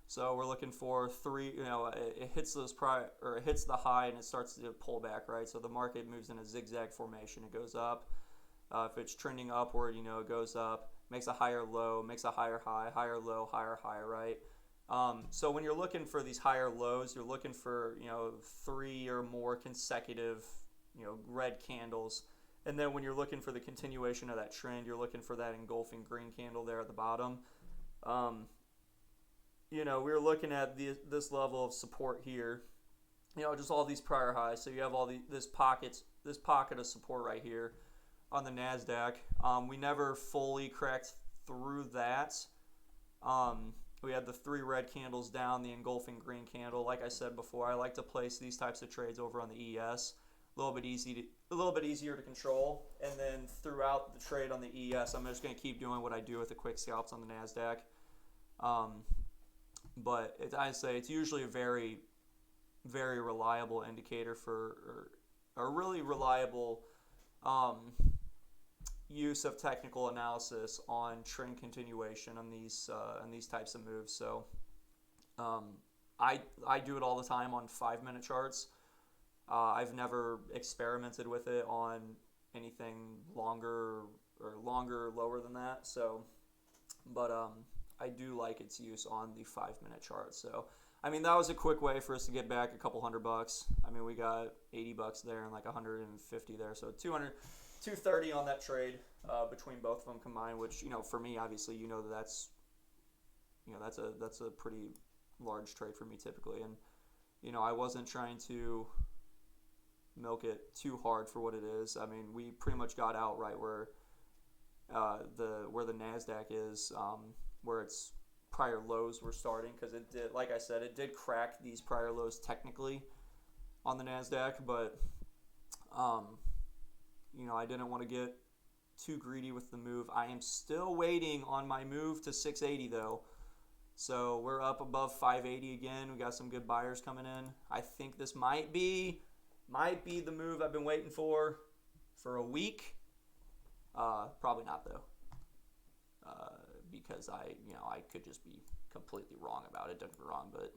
So we're looking for three. It hits it hits the high and it starts to pull back, right? So the market moves in a zigzag formation. It goes up. If it's trending upward, it goes up, makes a higher low, makes a higher high, higher low, higher high, right? So when you're looking for these higher lows, you're looking for 3 or more consecutive red candles. And then when you're looking for the continuation of that trend, you're looking for that engulfing green candle there at the bottom. We were looking at this level of support here, just all these prior highs. So you have this pocket of support right here on the NASDAQ. We never fully cracked through that. We had the 3 red candles down, the engulfing green candle. Like I said before, I like to place these types of trades over on the ES. A little bit easier to control. And then throughout the trade on the ES, I'm just going to keep doing what I do with the quick scalps on the NASDAQ. But I say it's usually a very, very reliable indicator for a really reliable use of technical analysis on trend continuation on these types of moves. So I do it all the time on 5-minute charts. I've never experimented with it on anything longer lower than that. So, but I do like its use on the 5-minute chart. So, I mean, that was a quick way for us to get back a couple $100. I mean, we got $80 there and like 150 there. So 230 on that trade between both of them combined, which, for me, obviously, that's a pretty large trade for me typically. And, I wasn't trying to milk it too hard for what it is. I mean, we pretty much got out right where the NASDAQ is, where its prior lows were starting, because it did, like I said, it did crack these prior lows technically on the NASDAQ, but I didn't want to get too greedy with the move. I am still waiting on my move to 680 though. So we're up above 580 again. We got some good buyers coming in. I think this might be the move I've been waiting for a week. Probably not though. Because I could just be completely wrong about it. Don't get me wrong, but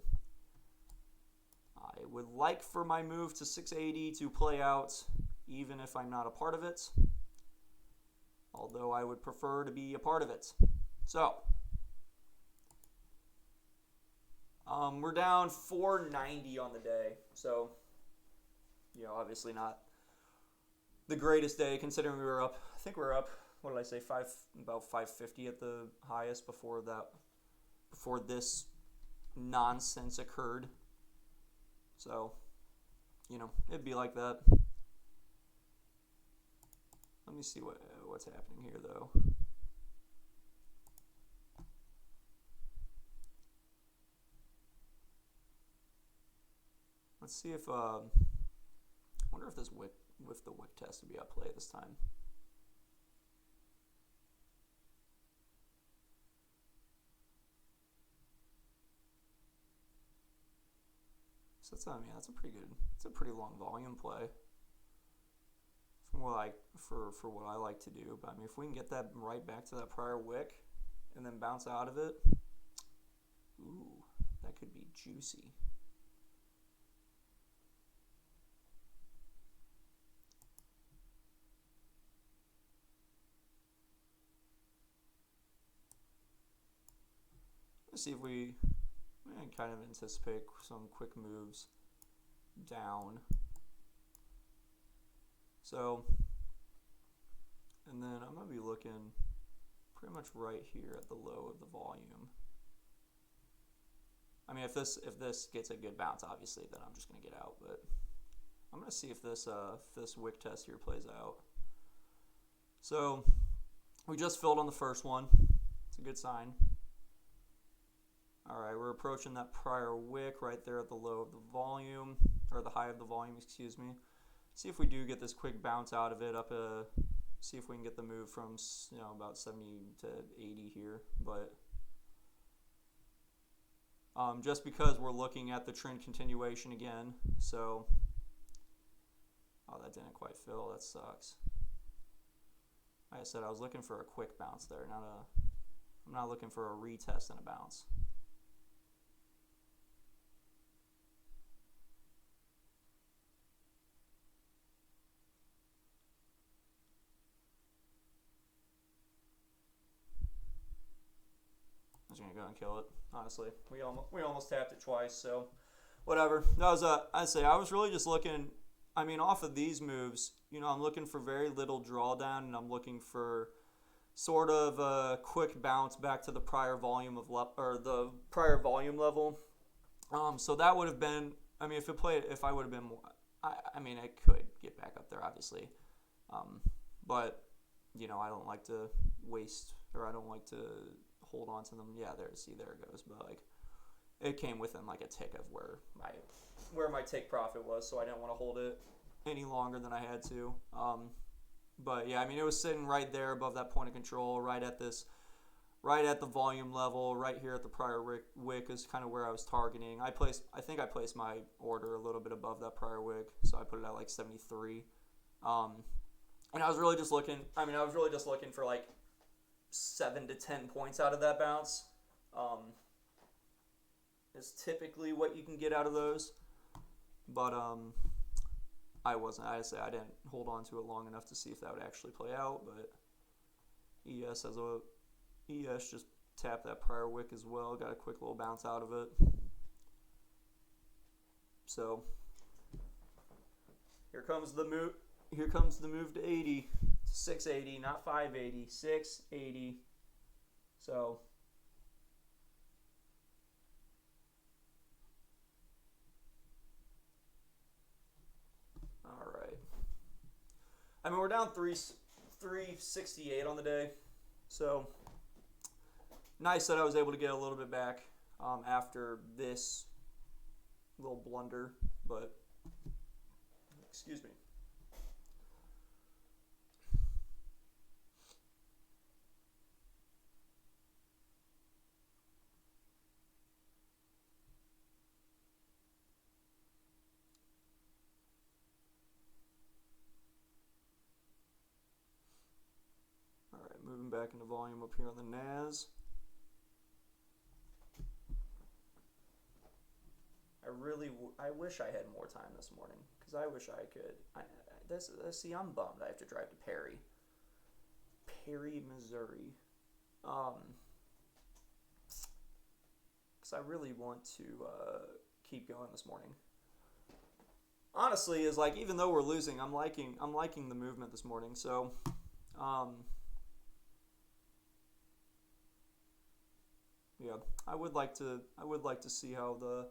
I would like for my move to 680 to play out, even if I'm not a part of it. Although I would prefer to be a part of it. So, we're down 490 on the day. So, obviously not the greatest day considering we were up. I think we're up. What did I say? About 550 at the highest before this nonsense occurred. So, it'd be like that. Let me see what's happening here, though. Let's see if I wonder if the wick test would be at play this time. So that's it's a pretty long volume play. For what I like to do. But I mean, if we can get that right back to that prior wick and then bounce out of it, ooh, that could be juicy. Let's see if we kind of anticipate some quick moves down. So, and then I'm going to be looking pretty much right here at the low of the volume. I mean, if this gets a good bounce, obviously, then I'm just going to get out. But I'm going to see if this wick test here plays out. So we just filled on the first one. It's a good sign. All right, we're approaching that prior wick right there at the low of the volume, or the high of the volume, excuse me. See if we do get this quick bounce out of it see if we can get the move from about 70 to 80 here. But just because we're looking at the trend continuation again, so that didn't quite fill. That sucks. Like I said, I was looking for a quick bounce there, I'm not looking for a retest and a bounce. I was gonna go and kill it. Honestly, we almost tapped it twice, so whatever. That was I'd say I was really just looking. I mean, off of these moves, I'm looking for very little drawdown, and I'm looking for sort of a quick bounce back to the prior volume the prior volume level. So that would have been. I mean, if I would have been more, I mean, I could get back up there, obviously, but I don't like to waste, or I don't like to hold on to them. Yeah, there it goes. But like, it came within like a tick of where my take profit was, so I didn't want to hold it any longer than I had to. But yeah, I mean, it was sitting right there above that point of control, right at the volume level, right here at the prior wick is kind of where I was targeting. I think I placed my order a little bit above that prior wick, so I put it at like 73. And I was really just looking. I mean, I was really just looking for like 7 to 10 points out of that bounce. Is typically what you can get out of those, but I wasn't. I didn't hold on to it long enough to see if that would actually play out. But ES just tapped that prior wick as well. Got a quick little bounce out of it. So here comes the move. Here comes the move to 80, to 680, not 580, 680. So all right. I mean, we're down 368 on the day. So nice that I was able to get a little bit back after this little blunder, but excuse me. All right, moving back into volume up here on the NAS. I wish I had more time this morning, because I wish I could. See, I'm bummed I have to drive to Perry, Missouri, because I really want to keep going this morning. Honestly, is like, even though we're losing, I'm liking the movement this morning. So, yeah, I would like to see how the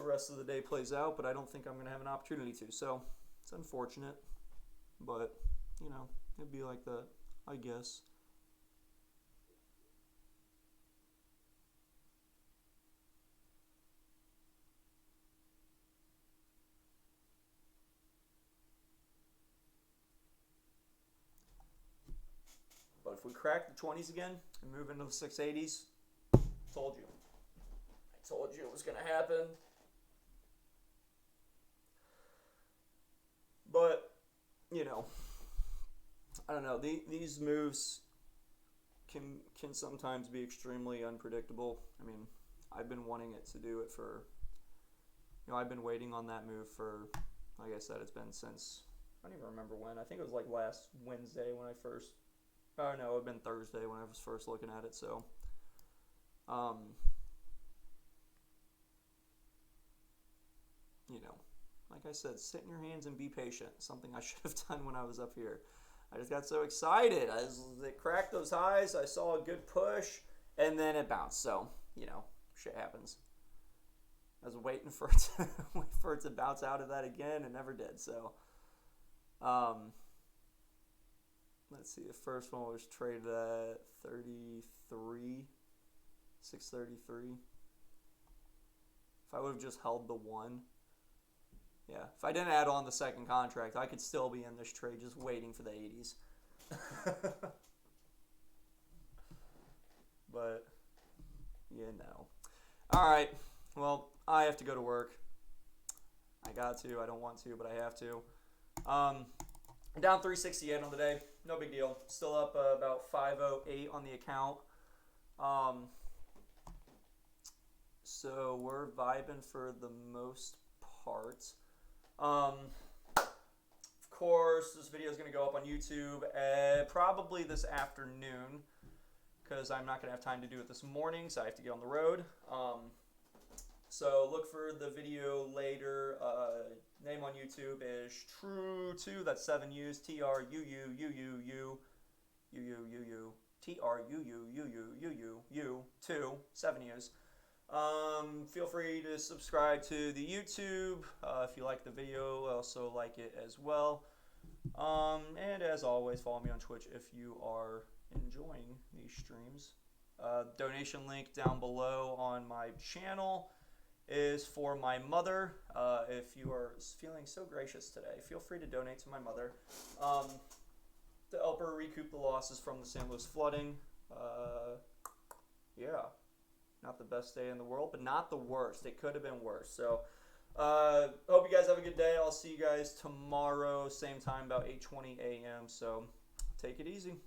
rest of the day plays out, but I don't think I'm going to have an opportunity to. So it's unfortunate, but it'd be like that, I guess. But if we crack the 20s again and move into the 680s, I told you it was going to happen. you know, I don't know. These moves can sometimes be extremely unpredictable. I mean, I've been wanting it to do it for, I've been waiting on that move for, like I said, it's been since, I don't even remember when. I think it was like last Wednesday when I first, oh no, it had been Thursday when I was first looking at it. So, like I said, sit in your hands and be patient. Something I should have done when I was up here. I just got so excited. It cracked those highs. I saw a good push, and then it bounced. So, shit happens. I was waiting for it to bounce out of that again, and never did. So, let's see. The first one was traded at 633. If I would have just held the one. Yeah, if I didn't add on the second contract, I could still be in this trade just waiting for the 80s. But, All right, well, I have to go to work. I got to. I don't want to, but I have to. I'm down 368 on the day. No big deal. Still up about 508 on the account. So we're vibing for the most part. Of course, this video is going to go up on YouTube probably this afternoon because I'm not going to have time to do it this morning, so I have to get on the road. So look for the video later. Name on YouTube is True2. That's 7 U's. TRUUUUU. TRUUUUU. 2. 7 U's. Feel free to subscribe to the YouTube if you like the video. Also like it as well. And as always, follow me on Twitch if you are enjoying these streams. Donation link down below on my channel is for my mother. If you are feeling so gracious today, feel free to donate to my mother to help her recoup the losses from the St. Louis flooding. Yeah. Not the best day in the world, but not the worst. It could have been worse. So, hope you guys have a good day. I'll see you guys tomorrow, same time, about 8:20 a.m. So, take it easy.